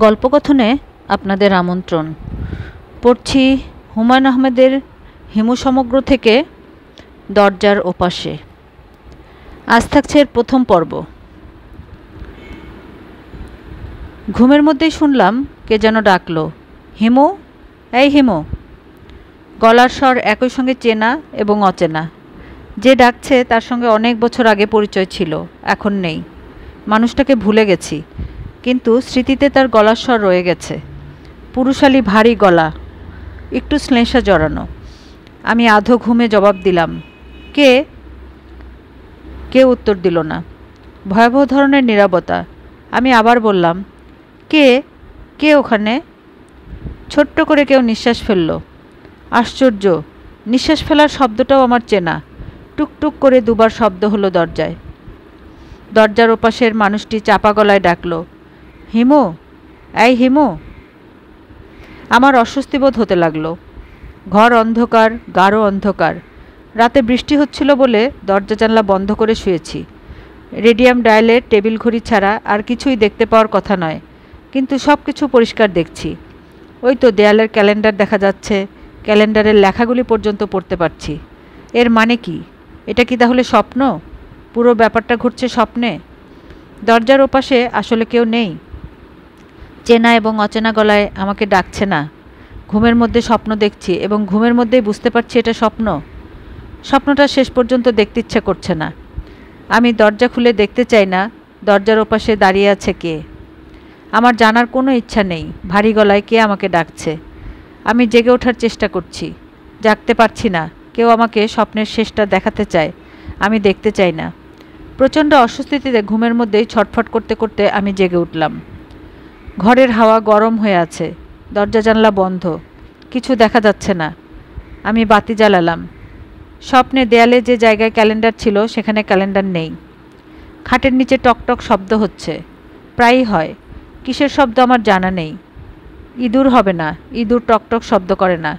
গল্পকথনে আপনাদের আমন্ত্রণ। পড়ছি হুমায়ুন আহমেদের হিমু সমগ্র থেকে দরজার ওপাশে। আজ থাকছে এর প্রথম পর্ব। ঘুমের মধ্যেই শুনলাম কে যেন ডাকলো, হিমু, এই হিমু। গলার স্বর একই সঙ্গে চেনা এবং অচেনা। যে ডাকছে তার সঙ্গে অনেক বছর আগে পরিচয় ছিল, এখন নেই। মানুষটাকে ভুলে গেছি, কিন্তু স্মৃতিতে তার গলার স্বর রয়ে গেছে। পুরুষালী ভারী গলা, একটু শ্লেষা জড়ানো। আমি আধো ঘুমে জবাব দিলাম, কে? কেউ উত্তর দিল না। ভয়াবহ ধরনের নীরবতা। আমি আবার বললাম, কে? কে ওখানে? ছোট্ট করে কেউ নিঃশ্বাস ফেলল। আশ্চর্য, নিঃশ্বাস ফেলার শব্দটাও আমার চেনা। টুকটুক করে দুবার শব্দ হলো দরজায়। দরজার ওপাশের মানুষটি চাপা গলায় ডাকল, হিমু, এই হিমু। আমার অস্বস্তি বোধ হতে লাগলো। ঘর অন্ধকার, গাঢ় অন্ধকার। রাতে বৃষ্টি হচ্ছিল বলে দরজা জানলা বন্ধ করে শুয়েছি। রেডিয়াম ডায়ালের টেবিল ঘড়ি ছাড়া আর কিছুই দেখতে পাওয়ার কথা নয়, কিন্তু সব কিছু পরিষ্কার দেখছি। ওই তো দেয়ালের ক্যালেন্ডার দেখা যাচ্ছে, ক্যালেন্ডারের লেখাগুলি পর্যন্ত পড়তে পারছি। এর মানে কি? এটা কি তাহলে স্বপ্ন? পুরো ব্যাপারটা ঘটছে স্বপ্নে? দরজার ওপাশে আসলে কেউ নেই। চেনা এবং অচেনা গলায় আমাকে ডাকছে না। ঘুমের মধ্যে স্বপ্ন দেখছি এবং ঘুমের মধ্যেই বুঝতে পারছি এটা স্বপ্ন। স্বপ্নটা শেষ পর্যন্ত দেখতে ইচ্ছা করছে না। আমি দরজা খুলে দেখতে চাই না দরজার ওপাশে দাঁড়িয়ে আছে কে। আমার জানার কোনো ইচ্ছা নেই ভারী গলায় কে আমাকে ডাকছে। আমি জেগে ওঠার চেষ্টা করছি, জাগতে পারছি না। কেউ আমাকে স্বপ্নের শেষটা দেখাতে চায়, আমি দেখতে চাই না। প্রচণ্ড অস্বস্তিতে ঘুমের মধ্যেই ছটফট করতে করতে আমি জেগে উঠলাম। ঘরের হাওয়া গরম হয়ে আছে, দরজা জানলা বন্ধ, কিছু দেখা যাচ্ছে না। আমি বাতি জ্বালালাম। স্বপ্নে দেয়ালে যে জায়গায় ক্যালেন্ডার ছিল সেখানে ক্যালেন্ডার নেই। খাটের নিচে টকটক শব্দ হচ্ছে, প্রায়ই হয়। কিসের শব্দ আমার জানা নেই। ইঁদুর হবে না, ইঁদুর টকটক শব্দ করে না।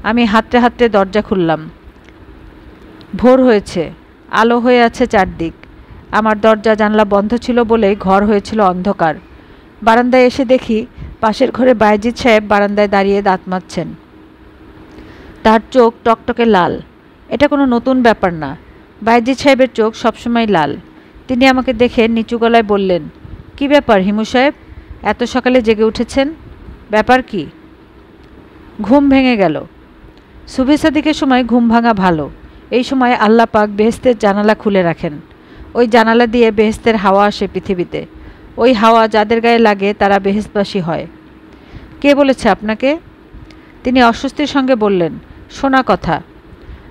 আমি হাতড়ে হাতড়ে দরজা খুললাম। ভোর হয়েছে, আলো হয়ে আছে চারদিক। আমার দরজা জানলা বন্ধ ছিল বলেই ঘর হয়েছিল অন্ধকার। বারান্দায় এসে দেখি পাশের ঘরে বায়েজিদ সাহেব বারান্দায় দাঁড়িয়ে দাঁত মাজছেন। তার চোখ টকটকে লাল। এটা কোনো নতুন ব্যাপার না, বায়েজিদ সাহেবের চোখ সবসময় লাল। তিনি আমাকে দেখে নিচু গলায় বললেন, কি ব্যাপার হিমু সাহেব, এত সকালে জেগে উঠেছেন? ব্যাপার কি? ঘুম ভেঙে গেল। সুবহে সাদিকের সময় ঘুম ভাঙা ভালো। এই সময় আল্লাহ পাক বেহেশতের জানালা খুলে রাখেন। ওই জানালা দিয়ে বেহেশতের হাওয়া আসে পৃথিবীতে। ওই হাওয়া যাদের গায়ে লাগে তারা বেহেশতবাসী হয়। কে বলেছে আপনাকে? তিনি অস্বস্তির সঙ্গে বললেন, শোনা কথা।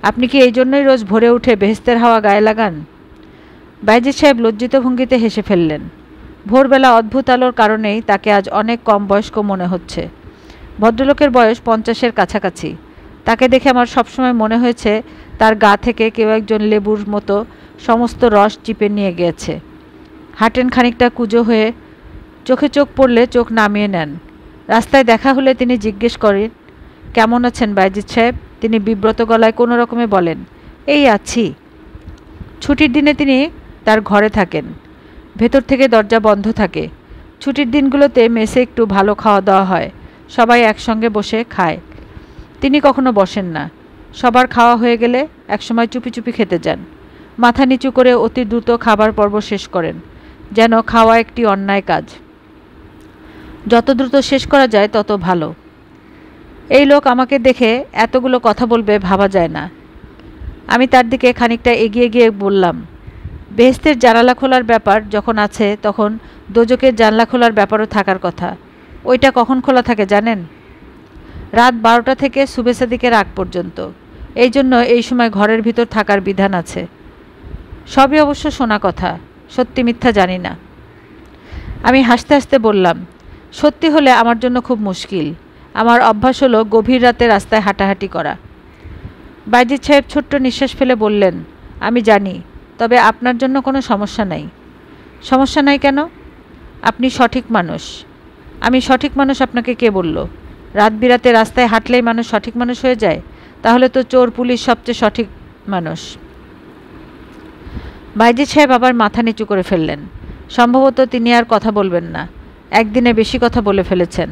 আপনি কি এই জন্যই রোজ ভোরে উঠে বেহেশতের হাওয়া গায়ে লাগান? বায়েজিদ সাহেব লজ্জিত ভঙ্গিতে হেসে ফেললেন। ভোরবেলা অদ্ভুত আলোর কারণেই তাকে আজ অনেক কম বয়স্ক মনে হচ্ছে। ভদ্রলোকের বয়স 50-এর কাছাকাছি। তাকে দেখে আমার সবসময় মনে হয়েছে তার গা থেকে কেউ একজন লেবুর মতো সমস্ত রস চিপে নিয়ে গিয়েছে। হাঁটেন খানিকটা কুঁজো হয়ে, চোখে চোখ পড়লে চোখ নামিয়ে নেন। রাস্তায় দেখা হলে তিনি জিজ্ঞেস করেন, কেমন আছেন বায়েজিদ সাহেব? তিনি বিব্রত গলায় কোনো রকমে বলেন, এই আছি। ছুটির দিনে তিনি তার ঘরে থাকেন। ভেতর থেকে দরজা বন্ধ থাকে। ছুটির দিনগুলোতে মেসে একটু ভালো খাওয়া দাওয়া হয়, সবাই একসঙ্গে বসে খায়। তিনি কখনো বসেন না। সবার খাওয়া হয়ে গেলে একসময় চুপি চুপি খেতে যান। মাথা নিচু করে অতি দ্রুত খাবার পর্ব শেষ করেন, যেন খাওয়া একটি অন্যায় কাজ। যত দ্রুত শেষ করা যায় তত ভালো। এই লোক আমাকে দেখে এতগুলো কথা বলবে ভাবা যায় না। আমি তার দিকে খানিকটা এগিয়ে গিয়ে বললাম, বেহেশতের জানালা খোলার ব্যাপার যখন আছে তখন দোজকের জানলা খোলার ব্যাপারও থাকার কথা। ওইটা কখন খোলা থাকে জানেন? রাত 12টা থেকে সুবহে সাদিকের আগ পর্যন্ত। এই জন্য এই সময় ঘরের ভিতর থাকার বিধান আছে। সবই অবশ্য শোনা কথা, সত্যি মিথ্যা জানি না। আমি হাসতে হাসতে বললাম, সত্যি হলে আমার জন্য খুব মুশকিল। আমার অভ্যাস হলো গভীর রাতে রাস্তায় হাঁটাহাঁটি করা। বায়েজিদ সাহেব ছোট্ট নিঃশ্বাস ফেলে বললেন, আমি জানি, তবে আপনার জন্য কোনো সমস্যা নাই। সমস্যা নাই কেন? আপনি সঠিক মানুষ। আমি সঠিক মানুষ আপনাকে কে বলল? রাত বিরাতে রাস্তায় হাঁটলেই মানুষ সঠিক মানুষ হয়ে যায়? তাহলে তো চোর পুলিশ সবচেয়ে সঠিক মানুষ। বায়েজিদ সাহেব আবার মাথা নিচু করে ফেললেন। সম্ভবত তিনি আর কথা বলবেন না। একদিনে বেশি কথা বলে ফেলেছেন।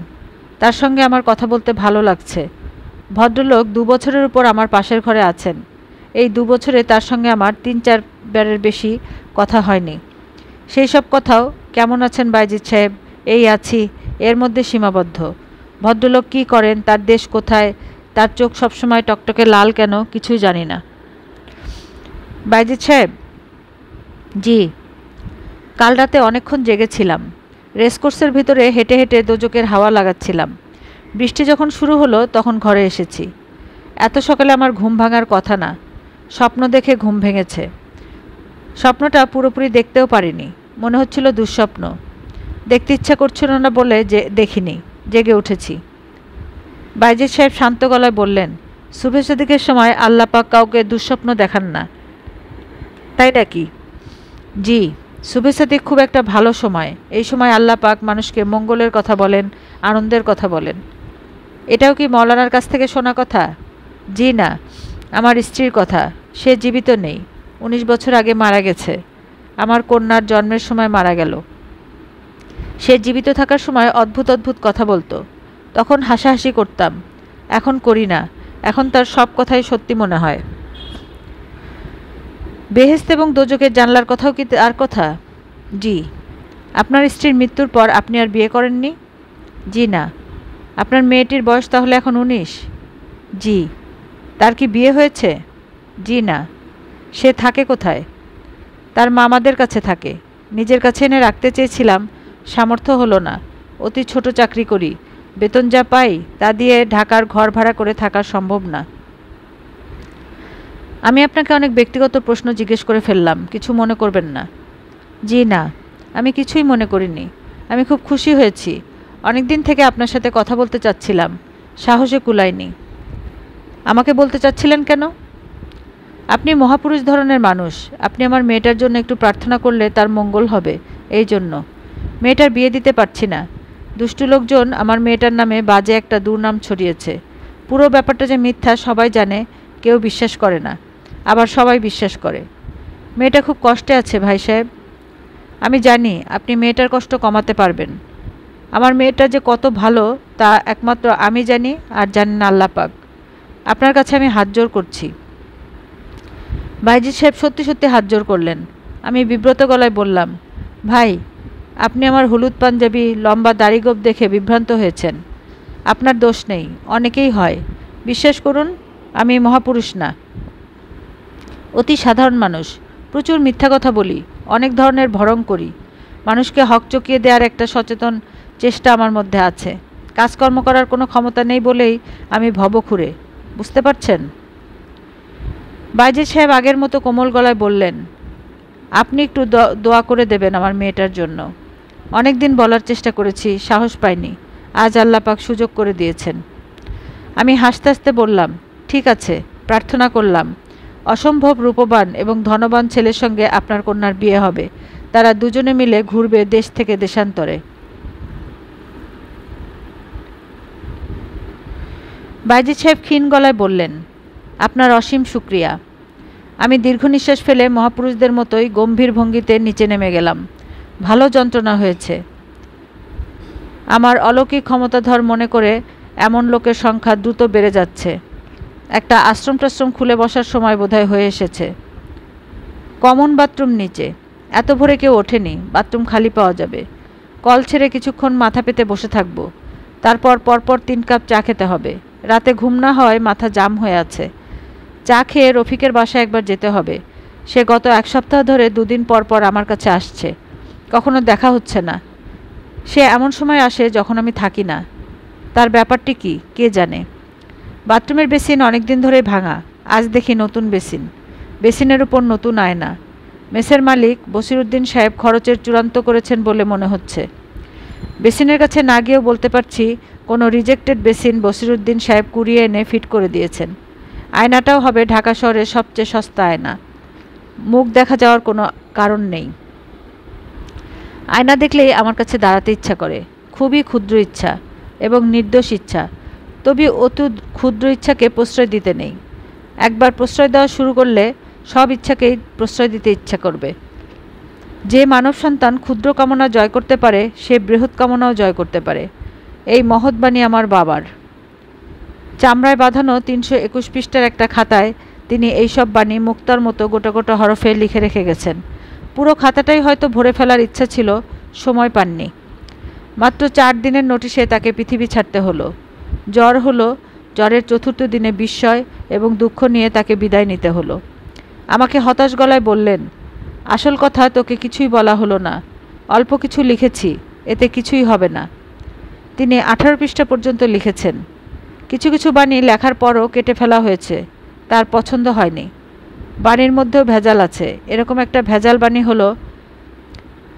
তার সঙ্গে আমার কথা বলতে ভালো লাগছে। ভদ্রলোক 2 বছরের উপর আমার পাশের ঘরে আছেন। এই 2 বছরে তার সঙ্গে আমার 3-4 বারের বেশি কথা হয়নি। সেই সব কথাও কেমন আছেন বাইজিদ সাহেব, এই আছি, এর মধ্যে সীমাবদ্ধ। ভদ্রলোক কী করেন, তার দেশ কোথায়, তার চোখ সবসময় টকটকে লাল কেন, কিছুই জানি না। বাইজিদ সাহেব, জি। কাল রাতে অনেকক্ষণ জেগেছিলাম। রেসকোর্সের ভিতরে হেঁটে হেঁটে দোজকের হাওয়া লাগাচ্ছিলাম। বৃষ্টি যখন শুরু হলো তখন ঘরে এসেছি। এত সকালে আমার ঘুম ভাঙার কথা না। স্বপ্ন দেখে ঘুম ভেঙেছে। স্বপ্নটা পুরোপুরি দেখতেও পারিনি, মনে হচ্ছিল দুঃস্বপ্ন। দেখতে ইচ্ছা করছিল না বলে যে দেখিনি, জেগে উঠেছি। বাইজিদ সাহেব শান্ত গলায় বললেন, শুভে সাদিকের সময় আল্লাহ পাক কাউকে দুঃস্বপ্ন দেখান না, তাই নাকি? জি, শুভে সাদিক খুব একটা ভালো সময়। এই সময় আল্লাহ পাক মানুষকে মঙ্গলের কথা বলেন, আনন্দের কথা বলেন। এটাও কি মৌলানার কাছ থেকে শোনা কথা? জি না, আমার স্ত্রীর কথা। সে জীবিত নেই, 19 বছর আগে মারা গেছে। আমার কন্যার জন্মের সময় মারা গেল। সে জীবিত থাকার সময় অদ্ভুত অদ্ভুত কথা বলতো, তখন হাসাহাসি করতাম। এখন করি না, এখন তার সব কথাই সত্যি মনে হয়। বেহেশত এবং দোজকের জানলার কথাও কি আর কথা? জি। আপনার স্ত্রীর মৃত্যুর পর আপনি আর বিয়ে করেননি? জি না। আপনার মেয়েটির বয়স তাহলে এখন 19? জি। তার কি বিয়ে হয়েছে? জি না। সে থাকে কোথায়? তার মামাদের কাছে থাকে। নিজের কাছে এনে রাখতে চেয়েছিলাম, সামর্থ্য হলো না। অতি ছোট চাকরি করি, বেতন যা পাই তা দিয়ে ঢাকার ঘর ভাড়া করে থাকা সম্ভব না। আমি আপনাকে অনেক ব্যক্তিগত প্রশ্ন জিজ্ঞেস করে ফেললাম, কিছু মনে করবেন না। জি না, আমি কিছুই মনে করিনি। আমি খুব খুশি হয়েছি। অনেক দিন থেকে আপনার সাথে কথা বলতে চাচ্ছিলাম, সাহসে কুলায়নি। আমাকে বলতে চাচ্ছিলেন কেন? আপনি মহাপুরুষ ধরনের মানুষ। আপনি আমার মেয়েটার জন্য একটু প্রার্থনা করলে তার মঙ্গল হবে, এই জন্য। মেয়েটার বিয়ে দিতে পারছি না। দুষ্টু লোকজন আমার মেয়েটার নামে বাজে একটা দুর্নাম ছড়িয়েছে। পুরো ব্যাপারটা যে মিথ্যা সবাই জানে, কেউ বিশ্বাস করে না, আবার সবাই বিশ্বাস করে। মেয়েটা খুব কষ্টে আছে ভাই সাহেব। আমি জানি আপনি মেয়েটার কষ্ট কমাতে পারবেন। আমার মেয়েটা যে কত ভালো তা একমাত্র আমি জানি, আর জানেন আল্লাহ পাক। আপনার কাছে আমি হাত জোড় করছি। বাইজিদ সাহেব সত্যি সত্যি হাত জোড় করলেন। আমি বিব্রত গলায় বললাম, ভাই, আপনি আমার হলুদ পাঞ্জাবি, লম্বা দাড়িগোঁফ দেখে বিভ্রান্ত হয়েছেন। আপনার দোষ নেই, অনেকেই হয়। বিশ্বাস করুন, আমি মহাপুরুষ না, অতি সাধারণ মানুষ। প্রচুর মিথ্যা কথা বলি, অনেক ধরনের ভরং করি। মানুষকে হকচকিয়ে দেওয়ার একটা সচেতন চেষ্টা আমার মধ্যে আছে। কাজকর্ম করার কোনো ক্ষমতা নেই বলেই আমি ভবঘুরে, বুঝতে পারছেন? বাইজিদ সাহেব আগের মতো কোমল গলায় বললেন, আপনি একটু দোয়া করে দেবেন আমার মেয়েটার জন্য। অনেক দিন বলার চেষ্টা করেছি, সাহস পাইনি। আজ আল্লাহ পাক সুযোগ করে দিয়েছেন। আমি হাসতে হাসতে বললাম, ঠিক আছে, প্রার্থনা করলাম। অসম্ভব রূপবান এবং ধনবান ছেলের সঙ্গে আপনার কন্যার বিয়ে হবে। তারা দুজনে মিলে ঘুরবে দেশ থেকে দেশান্তরে। বাইজিদ সাহেব ক্ষীণ গলায় বললেন, আপনার অসীম শুক্রিয়া। আমি দীর্ঘ নিঃশ্বাস ফেলে মহাপুরুষদের মতোই গম্ভীর ভঙ্গিতে নিচে নেমে গেলাম। ভালো যন্ত্রণা হয়েছে। আমার অলৌকিক ক্ষমতাধর মনে করে এমন লোকের সংখ্যা দ্রুত বেড়ে যাচ্ছে। একটা আশ্রম টাশ্রম খুলে বসার সময় বোধহয় হয়ে এসেছে। কমন বাথরুম নিচে, এত ভোরে কেউ ওঠেনি, বাথরুম খালি পাওয়া যাবে। কল ছেড়ে কিছুক্ষণ মাথা পেতে বসে থাকব। তারপর পরপর 3 কাপ চা খেতে হবে। রাতে ঘুম না হয় মাথা জাম হয়ে আছে। চা খেয়ে রফিকের বাসায় একবার যেতে হবে। সে গত 1 সপ্তাহ ধরে 2 দিন পর পর আমার কাছে আসছে, কখনো দেখা হচ্ছে না। সে এমন সময় আসে যখন আমি থাকি না। তার ব্যাপারটি কি কে জানে। বাথরুমের বেসিন অনেক দিন ধরে ভাঙা, আজ দেখি নতুন বেসিন, বেসিনের উপর নতুন আয়না। মেসের মালিক বসিরউদ্দিন সাহেব খরচের চূড়ান্ত করেছেন বলে মনে হচ্ছে। বেসিনের কাছে না গিয়েও বলতে পারছি কোনো রিজেক্টেড বেসিন বসিরউদ্দিন সাহেব কুড়িয়ে এনে ফিট করে দিয়েছেন। আয়নাটাও হবে ঢাকা শহরের সবচেয়ে সস্তা আয়না। মুখ দেখা যাওয়ার কোনো কারণ নেই। আয়না দেখলেই আমার কাছে দাঁড়াতে ইচ্ছা করে, খুবই ক্ষুদ্র ইচ্ছা এবং নির্দোষ ইচ্ছা। তবে অতি ক্ষুদ্র ইচ্ছাকে প্রশ্রয় দিতে নেই। একবার প্রশ্রয় দেওয়া শুরু করলে সব ইচ্ছাকেই প্রশ্রয় দিতে ইচ্ছা করবে। যে মানব সন্তান ক্ষুদ্র কামনা জয় করতে পারে সে বৃহৎ কামনাও জয় করতে পারে। এই মহৎ বাণী আমার বাবার। চামড়ায় বাঁধানো ৩২১ পৃষ্ঠার একটা খাতায় তিনি এইসব বাণী মুক্তার মতো গোটা গোটা হরফে লিখে রেখে গেছেন। পুরো খাতাটাই হয়তো ভরে ফেলার ইচ্ছা ছিল, সময় পাননি। মাত্র ৪ দিনের নোটিশে তাকে পৃথিবী ছাড়তে হলো। জ্বর হলো, জ্বরের চতুর্থ দিনে বিস্ময় এবং দুঃখ নিয়ে তাকে বিদায় নিতে হলো। আমাকে হতাশ গলায় বললেন, আসল কথা তোকে কিছুই বলা হলো না, অল্প কিছু লিখেছি, এতে কিছুই হবে না। তিনি ১৮ পৃষ্ঠা পর্যন্ত লিখেছেন। কিছু কিছু বাণী লেখার পরও কেটে ফেলা হয়েছে, তার পছন্দ হয়নি। বাণীর মধ্যেও ভেজাল আছে। এরকম একটা ভেজাল বাণী হলো,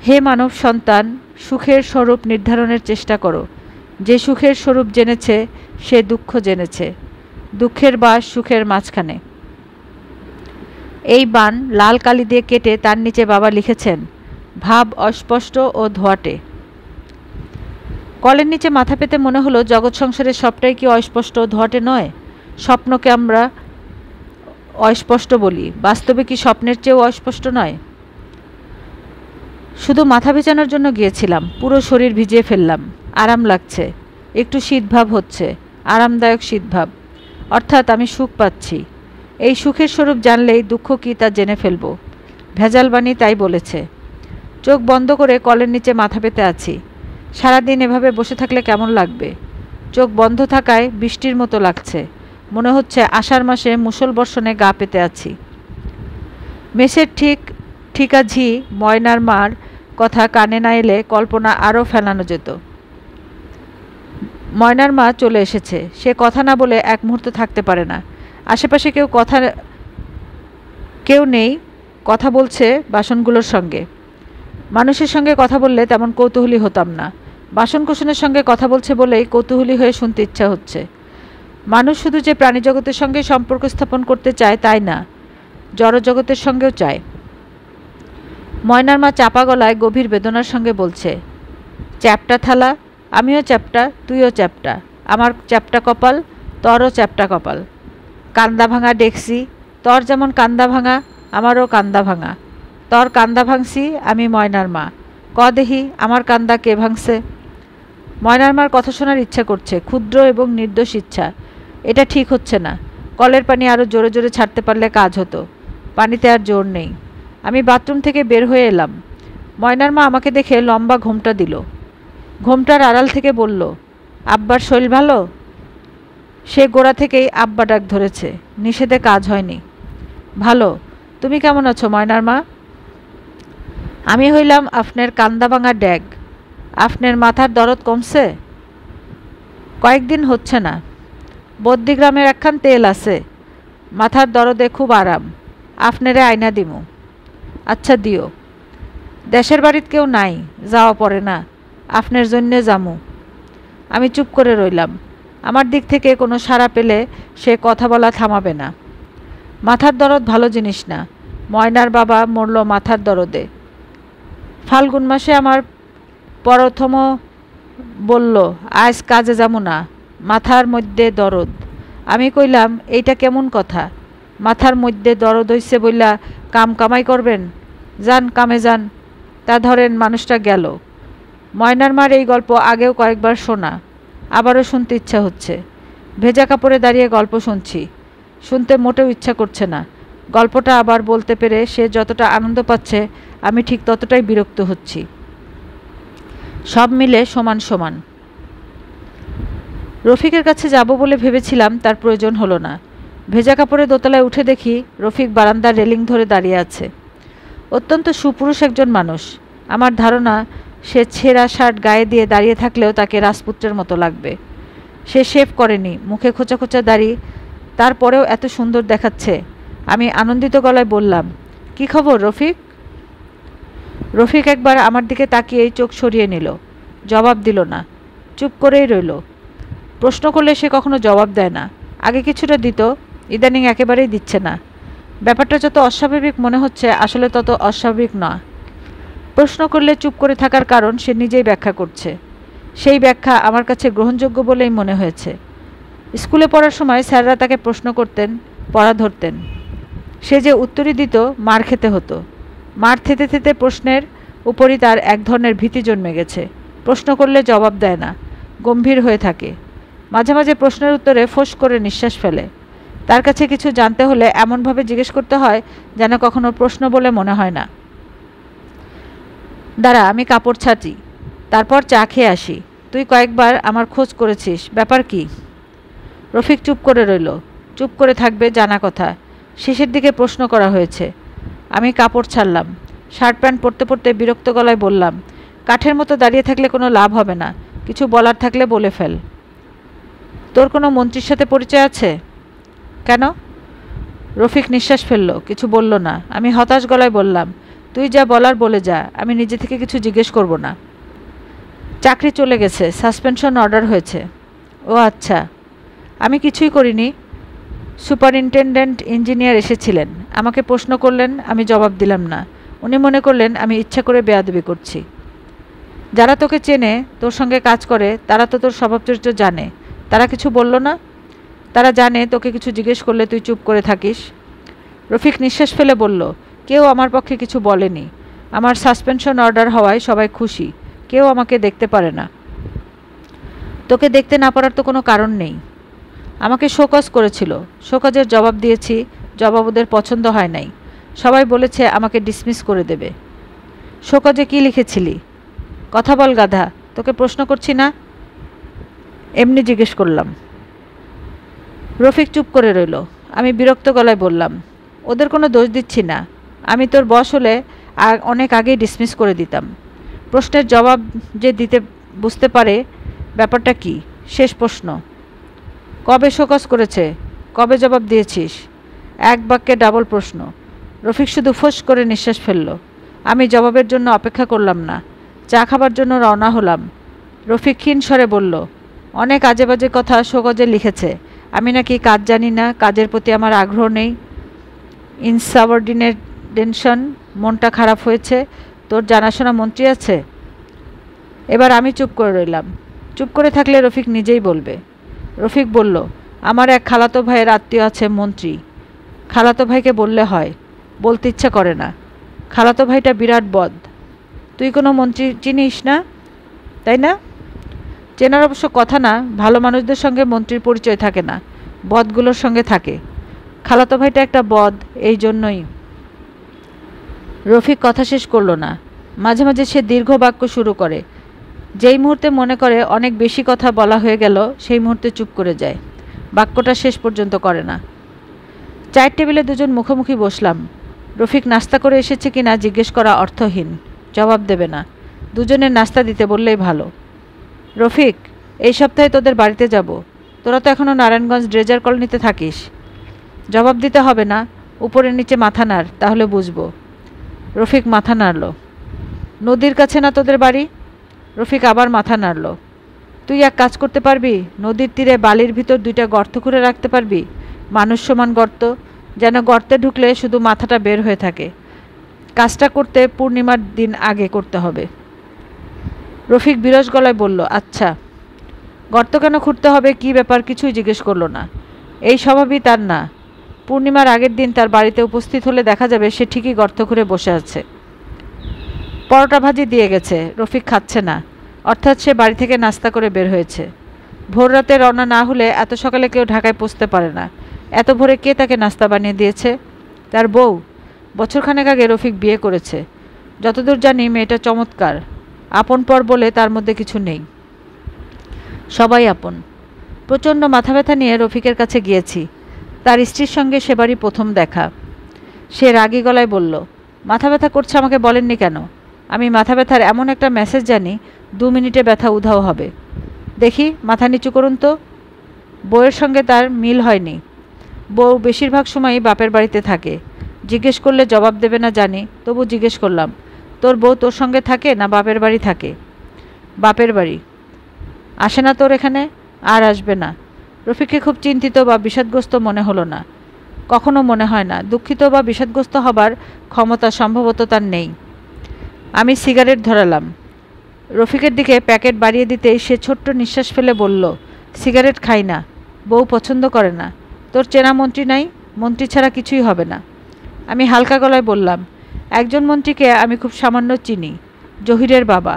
হে মানব সন্তান, সুখের স্বরূপ নির্ধারণের চেষ্টা করো। যে সুখের স্বরূপ জেনেছে সে দুঃখ জেনেছে। দুঃখের বাস সুখের মাঝখানে। এই বাণ লাল কালি দিয়ে কেটে তার নিচে বাবা লিখেছেন, ভাব অস্পষ্ট ও ধোয়াটে। কলের নিচে মাথা পেতে মনে হলো, জগৎ সংসারের সবটাই কি অস্পষ্ট ও ধোয়াটে নয়? স্বপ্নকে আমরা অস্পষ্ট বলি, বাস্তবে কি স্বপ্নের চেয়েও অস্পষ্ট নয়? শুধু মাথা ভেজানোর জন্য গিয়েছিলাম, পুরো শরীর ভিজিয়ে ফেললাম। আরাম লাগছে, একটু শীতভাব হচ্ছে, আরামদায়ক শীতভাব, অর্থাৎ আমি সুখ পাচ্ছি। এই সুখের স্বরূপ জানলেই দুঃখ কী তা জেনে ফেলব। ভেজাল বাণী তাই বলেছে। চোখ বন্ধ করে কলের নিচে মাথা পেতে আছি। সারাদিন এভাবে বসে থাকলে কেমন লাগবে? চোখ বন্ধ থাকায় বৃষ্টির মতো লাগছে, মনে হচ্ছে আষাঢ় মাসে মুষল বর্ষণে গা পেতে আছি। মেসের ঠিকা ঝি ময়নার মার কথা কানে না এলে কল্পনা আরও ফেলানো যেত। ময়নার মা চলে এসেছে। সে কথা না বলে এক মুহূর্ত থাকতে পারে না। আশেপাশে কেউ নেই, কথা বলছে বাসনগুলোর সঙ্গে। মানুষের সঙ্গে কথা বললে তেমন কৌতূহলী হতাম না, বাসনকোসনের সঙ্গে কথা বলছে বলেই কৌতূহলী হয়ে শুনতে ইচ্ছা হচ্ছে। মানুষ শুধু যে প্রাণীজগতের সঙ্গে সম্পর্ক স্থাপন করতে চায় তাই না, জড়জগতের সঙ্গেও চায়। ময়নার মা চাপা গলায় গভীর বেদনার সঙ্গে বলছে, চ্যাপ্টা থালা, আমিও চ্যাপ্টা, তুইও চ্যাপ্টা, আমার চ্যাপ্টা কপাল, তরও চ্যাপ্টা কপাল। কান্দা ভাঙা ডেকসি, তর যেমন কান্দা ভাঙা, আমারও কান্দা ভাঙা। তর কান্দা ভাঙছি আমি ময়নার মা, ক দেহি আমার কান্দা কে ভাঙছে? ময়নার মার কথা শোনার ইচ্ছা করছে, ক্ষুদ্র এবং নির্দোষ ইচ্ছা। এটা ঠিক হচ্ছে না। কলের পানি আরও জোরে জোরে ছাড়তে পারলে কাজ হতো। পানিতে আর জোর নেই। আমি বাথরুম থেকে বের হয়ে এলাম। ময়নার মা আমাকে দেখে লম্বা ঘোমটা দিল। ঘোমটার আড়াল থেকে বলল, আব্বার শরীর ভালো? সে গোড়া থেকেই আব্বা ডাক ধরেছে, নিষেধে কাজ হয়নি। ভালো। তুমি কেমন আছো ময়নার মা? আমি হইলাম আপনার কান্দা ভাঙা ড্যাগ। আপনার মাথার দরদ কমছে? কয়েকদিন হচ্ছে না। বদ্যিগ্রামের একখান তেল আছে, মাথার দরদে খুব আরাম। আপনারে আয়না দিমু। আচ্ছা দিও। দেশের বাড়িত কেউ নাই, যাওয়া পড়ে না, আপনার জন্যে যামু। আমি চুপ করে রইলাম। আমার দিক থেকে কোনো সাড়া পেলে সে কথা বলা থামাবে না। মাথার দরদ ভালো জিনিস না। ময়নার বাবা মরল মাথার দরদে। ফাল্গুন মাসে আমার প্রথম বলল, আজ কাজে যাবো না, মাথার মধ্যে দরদ। আমি কইলাম, এইটা কেমন কথা? মাথার মধ্যে দরদ হইছে বইলা কাম কামাই করবেন? যান কামে যান। তা ধরেন মানুষটা গেল। ময়নার মার এই গল্প আগেও কয়েকবার শোনা, আবারও শুনতে ইচ্ছা হচ্ছে। ভেজা কাপড়ে দাঁড়িয়ে গল্প শুনছি, শুনতে মোটেও ইচ্ছা করছে না। গল্পটা আবার বলতে পেরে সে যতটা আনন্দ পাচ্ছে আমি ঠিক ততটাই বিরক্ত হচ্ছি। সব মিলে সমান সমান। রফিকের কাছে যাব বলে ভেবেছিলাম, তার প্রয়োজন হলো না। ভেজা কাপড়ে দোতলায় উঠে দেখি রফিক বারান্দার রেলিং ধরে দাঁড়িয়ে আছে। অত্যন্ত সুপুরুষ একজন মানুষ। আমার ধারণা সে ছেঁড়া শার্ট গায়ে দিয়ে দাঁড়িয়ে থাকলেও তাকে রাজপুত্রের মতো লাগবে। সে শেভ করেনি, মুখে খোঁচা খোঁচা দাড়ি, তারপরেও এত সুন্দর দেখাচ্ছে। আমি আনন্দিত গলায় বললাম, কি খবর রফিক? রফিক একবার আমার দিকে তাকিয়েই চোখ সরিয়ে নিল, জবাব দিল না, চুপ করেই রইল। প্রশ্ন করলে সে কখনো জবাব দেয় না। আগে কিছুটা দিত, ইদানিং একেবারেই দিচ্ছে না। ব্যাপারটা যত অস্বাভাবিক মনে হচ্ছে আসলে তত অস্বাভাবিক না। প্রশ্ন করলে চুপ করে থাকার কারণ সে নিজেই ব্যাখ্যা করছে। সেই ব্যাখ্যা আমার কাছে গ্রহণযোগ্য বলেই মনে হয়েছে। স্কুলে পড়ার সময় স্যাররা তাকে প্রশ্ন করতেন, পড়া ধরতেন। সে যে উত্তরই দিত মার খেতে হতো। মার থেতে থেতে প্রশ্নের উপরই তার এক ধরনের ভীতি জন্মে গেছে। প্রশ্ন করলে জবাব দেয় না, গম্ভীর হয়ে থাকে। মাঝে মাঝে প্রশ্নের উত্তরে ফোঁস করে নিঃশ্বাস ফেলে। তার কাছে কিছু জানতে হলে এমনভাবে জিজ্ঞেস করতে হয় যেন কখনো প্রশ্ন বলে মনে হয় না। দাঁড়া, আমি কাপড় ছাঁচি, তারপর চা খেয়ে আসি। তুই কয়েকবার আমার খোঁজ করেছিস, ব্যাপার কি? রফিক চুপ করে রইল। চুপ করে থাকবে জানা কথা, শেষের দিকে প্রশ্ন করা হয়েছে। আমি কাপড় ছাড়লাম। শার্ট প্যান্ট পরতে পরতে বিরক্ত গলায় বললাম, কাঠের মতো দাঁড়িয়ে থাকলে কোনো লাভ হবে না, কিছু বলার থাকলে বলে ফেল। তোর কোনো মন্ত্রীর সাথে পরিচয় আছে? কেন? রফিক নিঃশ্বাস ফেলল, কিছু বলল না। আমি হতাশ গলায় বললাম, তুই যা বলার বলে যা, আমি নিজে থেকে কিছু জিজ্ঞেস করব না। চাকরি চলে গেছে, সাসপেনশন অর্ডার হয়েছে। ও আচ্ছা। আমি কিছুই করিনি। সুপারিনটেনডেন্ট ইঞ্জিনিয়ার এসেছিলেন, আমাকে প্রশ্ন করলেন, আমি জবাব দিলাম না। উনি মনে করলেন আমি ইচ্ছা করে বেয়াদবি করছি। যারা তোকে চেনে, তোর সঙ্গে কাজ করে, তারা তো তোর স্বভাব চরিত্র জানে, তারা কিছু বলল না? তারা জানে তোকে কিছু জিজ্ঞেস করলে তুই চুপ করে থাকিস। রফিক নিঃশ্বাস ফেলে বলল, কেউ আমার পক্ষে কিছু বলেনি। আমার সাসপেনশন অর্ডার হওয়ায় সবাই খুশি, কেউ আমাকে দেখতে পারে না। তোকে দেখতে না পারার তো কোনো কারণ নেই। আমাকে শোকজ করেছিল, শোকজের জবাব দিয়েছি, জবাব ওদের পছন্দ হয় নাই। সবাই বলেছে আমাকে ডিসমিস করে দেবে। শোকজে কি লিখেছিলি? কথা বল গাধা, তোকে প্রশ্ন করছি না, এমনি জিজ্ঞেস করলাম। রফিক চুপ করে রইল। আমি বিরক্ত গলায় বললাম, ওদের কোনো দোষ দিচ্ছি না, আমি তোর বস হলে অনেক আগেই ডিসমিস করে দিতাম। প্রশ্নের জবাব যে দিতে বুঝতে পারে ব্যাপারটা কি, শেষ প্রশ্ন। কবে শোকজ করেছে, কবে জবাব দিয়েছিস? এক বাক্যে ডাবল প্রশ্ন। রফিক শুধু ফোঁস করে নিঃশ্বাস ফেলল। আমি জবাবের জন্য অপেক্ষা করলাম না, চা খাবার জন্য রওনা হলাম। রফিক ক্ষীণ স্বরে বলল, অনেক আজে বাজে কথা শোকজে লিখেছে, আমি নাকি কাজ জানি না, কাজের প্রতি আমার আগ্রহ নেই, ইনসাবঅর্ডিনেশন, মনটা খারাপ হয়েছে। তোর জানাশোনা মন্ত্রী আছে? এবার আমি চুপ করে রইলাম। চুপ করে থাকলে রফিক নিজেই বলবে। রফিক বলল, আমার এক খালাতো ভাইয়ের আত্মীয় আছে মন্ত্রী। খালাতো ভাইকে বললে হয়, বলতে ইচ্ছা করে না। খালাতো ভাইটা বিরাট বদ। তুই কোনো মন্ত্রী চিনিস না, তাই না? চেনার অবশ্য কথা না, ভালো মানুষদের সঙ্গে মন্ত্রীর পরিচয় থাকে না, বদগুলোর সঙ্গে থাকে। খালাতো ভাইটা একটা বদ, এই জন্যই। রফিক কথা শেষ করল না। মাঝে মাঝে সে দীর্ঘ বাক্য শুরু করে। যেই মুহূর্তে মনে করে অনেক বেশি কথা বলা হয়ে গেল, সেই মুহূর্তে চুপ করে যায়, বাক্যটা শেষ পর্যন্ত করে না। চায়ের টেবিলে দুজন মুখোমুখি বসলাম। রফিক নাস্তা করে এসেছে কিনা জিজ্ঞেস করা অর্থহীন, জবাব দেবে না। দুজনের নাস্তা দিতে বললেই ভালো। রফিক, এই সপ্তাহে তোদের বাড়িতে যাব। তোরা তো এখনও নারায়ণগঞ্জ ড্রেজার কলোনিতে থাকিস। জবাব দিতে হবে না, উপরে নিচে মাথা নাড়, তাহলে বুঝবো। রফিক মাথা নাড়ল। নদীর কাছে না তোদের বাড়ি? রফিক আবার মাথা নাড়ল। তুই এক কাজ করতে পারবি, নদীর তীরে বালির ভিতর দুইটা গর্ত করে রাখতে পারবি, মানুষ সমান গর্ত, যেন গর্তে ঢুকলে শুধু মাথাটা বের হয়ে থাকে। কাজটা করতে পূর্ণিমার দিন আগে করতে হবে। রফিক বিরস গলায় বলল, আচ্ছা। গর্ত কেন খুঁড়তে হবে, কি ব্যাপার, কিছুই জিজ্ঞেস করল না। এই স্বভাবই তার না। পূর্ণিমার আগের দিন তার বাড়িতে উপস্থিত হলে দেখা যাবে সে ঠিকই গর্ত খুঁড়ে বসে আছে। পরোটা ভাজি দিয়ে গেছে, রফিক খাচ্ছে না, অর্থাৎ সে বাড়ি থেকে নাস্তা করে বের হয়েছে। ভোর রাতে রওনা না হলে এত সকালে কেউ ঢাকায় পৌঁছতে পারে না। এত ভোরে কে তাকে নাস্তা বানিয়ে দিয়েছে? তার বউ। বছরখানেক আগে রফিক বিয়ে করেছে। যতদূর জানি মেয়েটা চমৎকার। আপন পর বলে তার মধ্যে কিছু নেই, সবাই আপন। প্রচণ্ড মাথা ব্যথা নিয়ে রফিকের কাছে গিয়েছি। তার স্ত্রীর সঙ্গে সেবারই প্রথম দেখা। সে রাগী গলায় বলল, মাথা ব্যথা করছে, আমাকে বলেননি কেন? আমি মাথা ব্যথার এমন একটা মেসেজ জানি, 2 মিনিটে ব্যথা উধাও হবে। দেখি, মাথা নিচু করুন তো। বউয়ের সঙ্গে তার মিল হয়নি। বউ বেশিরভাগ সময়ই বাপের বাড়িতে থাকে। জিজ্ঞেস করলে জবাব দেবে না জানি, তবু জিজ্ঞেস করলাম, তোর বউ তোর সঙ্গে থাকে না বাপের বাড়ি থাকে? বাপের বাড়ি। আসে না তোর এখানে? আর আসবে না। রফিককে খুব চিন্তিত বা বিষাদগ্রস্ত মনে হলো না। কখনো মনে হয় না। দুঃখিত বা বিষাদগ্রস্ত হবার ক্ষমতা সম্ভবত তার নেই। আমি সিগারেট ধরালাম। রফিকের দিকে প্যাকেট বাড়িয়ে দিতেই সে ছোট্ট নিঃশ্বাস ফেলে বলল, সিগারেট খাই না, বউ পছন্দ করে না। তোর চেনা মন্ত্রী নাই? মন্ত্রী ছাড়া কিছুই হবে না। আমি হালকা গলায় বললাম, একজন মন্ত্রীকে আমি খুব সামান্য চিনি, জহিরের বাবা।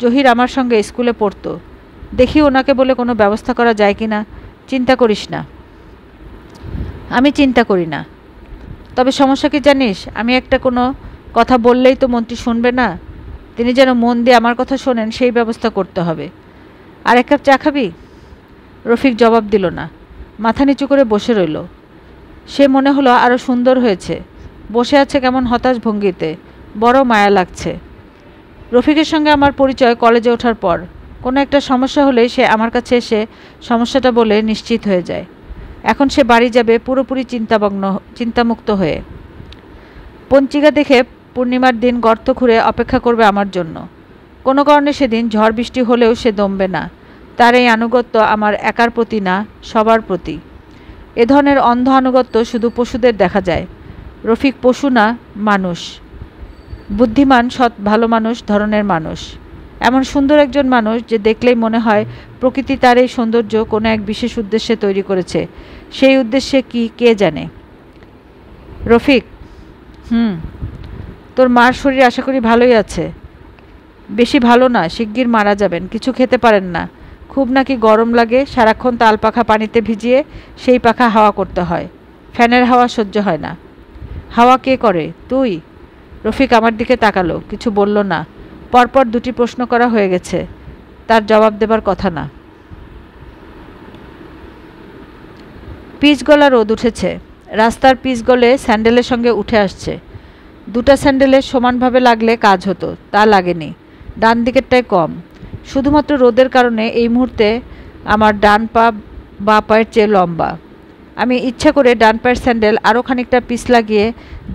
জহির আমার সঙ্গে স্কুলে পড়তো। দেখি ওনাকে বলে কোনো ব্যবস্থা করা যায় কি না। চিন্তা করিস না। আমি চিন্তা করি না। তবে সমস্যা কি জানিস, আমি একটা কোনো কথা বললেই তো মন্ত্রী শুনবে না। তিনি যেন মন দিয়ে আমার কথা শোনেন সেই ব্যবস্থা করতে হবে। আর এক কাপ চা খাবি? রফিক জবাব দিল না, মাথা নিচু করে বসে রইল। সে মনে হলো আরও সুন্দর হয়েছে। বসে আছে কেমন হতাশ ভঙ্গিতে, বড় মায়া লাগছে। রফিকের সঙ্গে আমার পরিচয় কলেজে ওঠার পর। কোনো একটা সমস্যা হলেই সে আমার কাছে এসে সমস্যাটা বলে নিশ্চিত হয়ে যায়। এখন সে বাড়ি যাবে পুরোপুরি চিন্তামুক্ত হয়ে। পঞ্চিকা দেখে পূর্ণিমার দিন গর্ত খুঁড়ে অপেক্ষা করবে আমার জন্য। কোনো কারণে সেদিন ঝড় বৃষ্টি হলেও সে দমবে না। তার এই আনুগত্য আমার একার প্রতি না, সবার প্রতি। এ ধরনের অন্ধ আনুগত্য শুধু পশুদের দেখা যায়। রফিক পশু না, মানুষ। বুদ্ধিমান, সৎ, ভালো মানুষ ধরনের মানুষ। এমন সুন্দর একজন মানুষ যে দেখলেই মনে হয় প্রকৃতি তার এই সৌন্দর্য কোনো এক বিশেষ উদ্দেশ্যে তৈরি করেছে। সেই উদ্দেশ্যে কি কে জানে। রফিক, তোর মার শরীর আশা করি ভালোই আছে? বেশি ভালো না, শিগগির মারা যাবেন। কিছু খেতে পারেন না, খুব নাকি গরম লাগে। সারাক্ষণ তাল পাখা পানিতে ভিজিয়ে সেই পাখা হাওয়া করতে হয়। ফ্যানের হাওয়া সহ্য হয় না। হাওয়া কে করে? তুই। রফিক আমার দিকে তাকালো, কিছু বলল না। পরপর দুটি প্রশ্ন করা হয়ে গেছে, তার জবাব দেবার কথা না। পিচ গলা রোদ উঠেছে। রাস্তার পিচ গলে স্যান্ডেলের সঙ্গে উঠে আসছে। দুটা স্যান্ডেলের সমানভাবে লাগলে কাজ হতো, তা লাগেনি। ডান দিকেরটাই কম। শুধুমাত্র রোদের কারণে এই মুহূর্তে আমার ডান পা বাঁ পায়ের চেয়ে লম্বা। আমি ইচ্ছা করে ডান পায়ের স্যান্ডেল আরও খানিকটা পিচ লাগিয়ে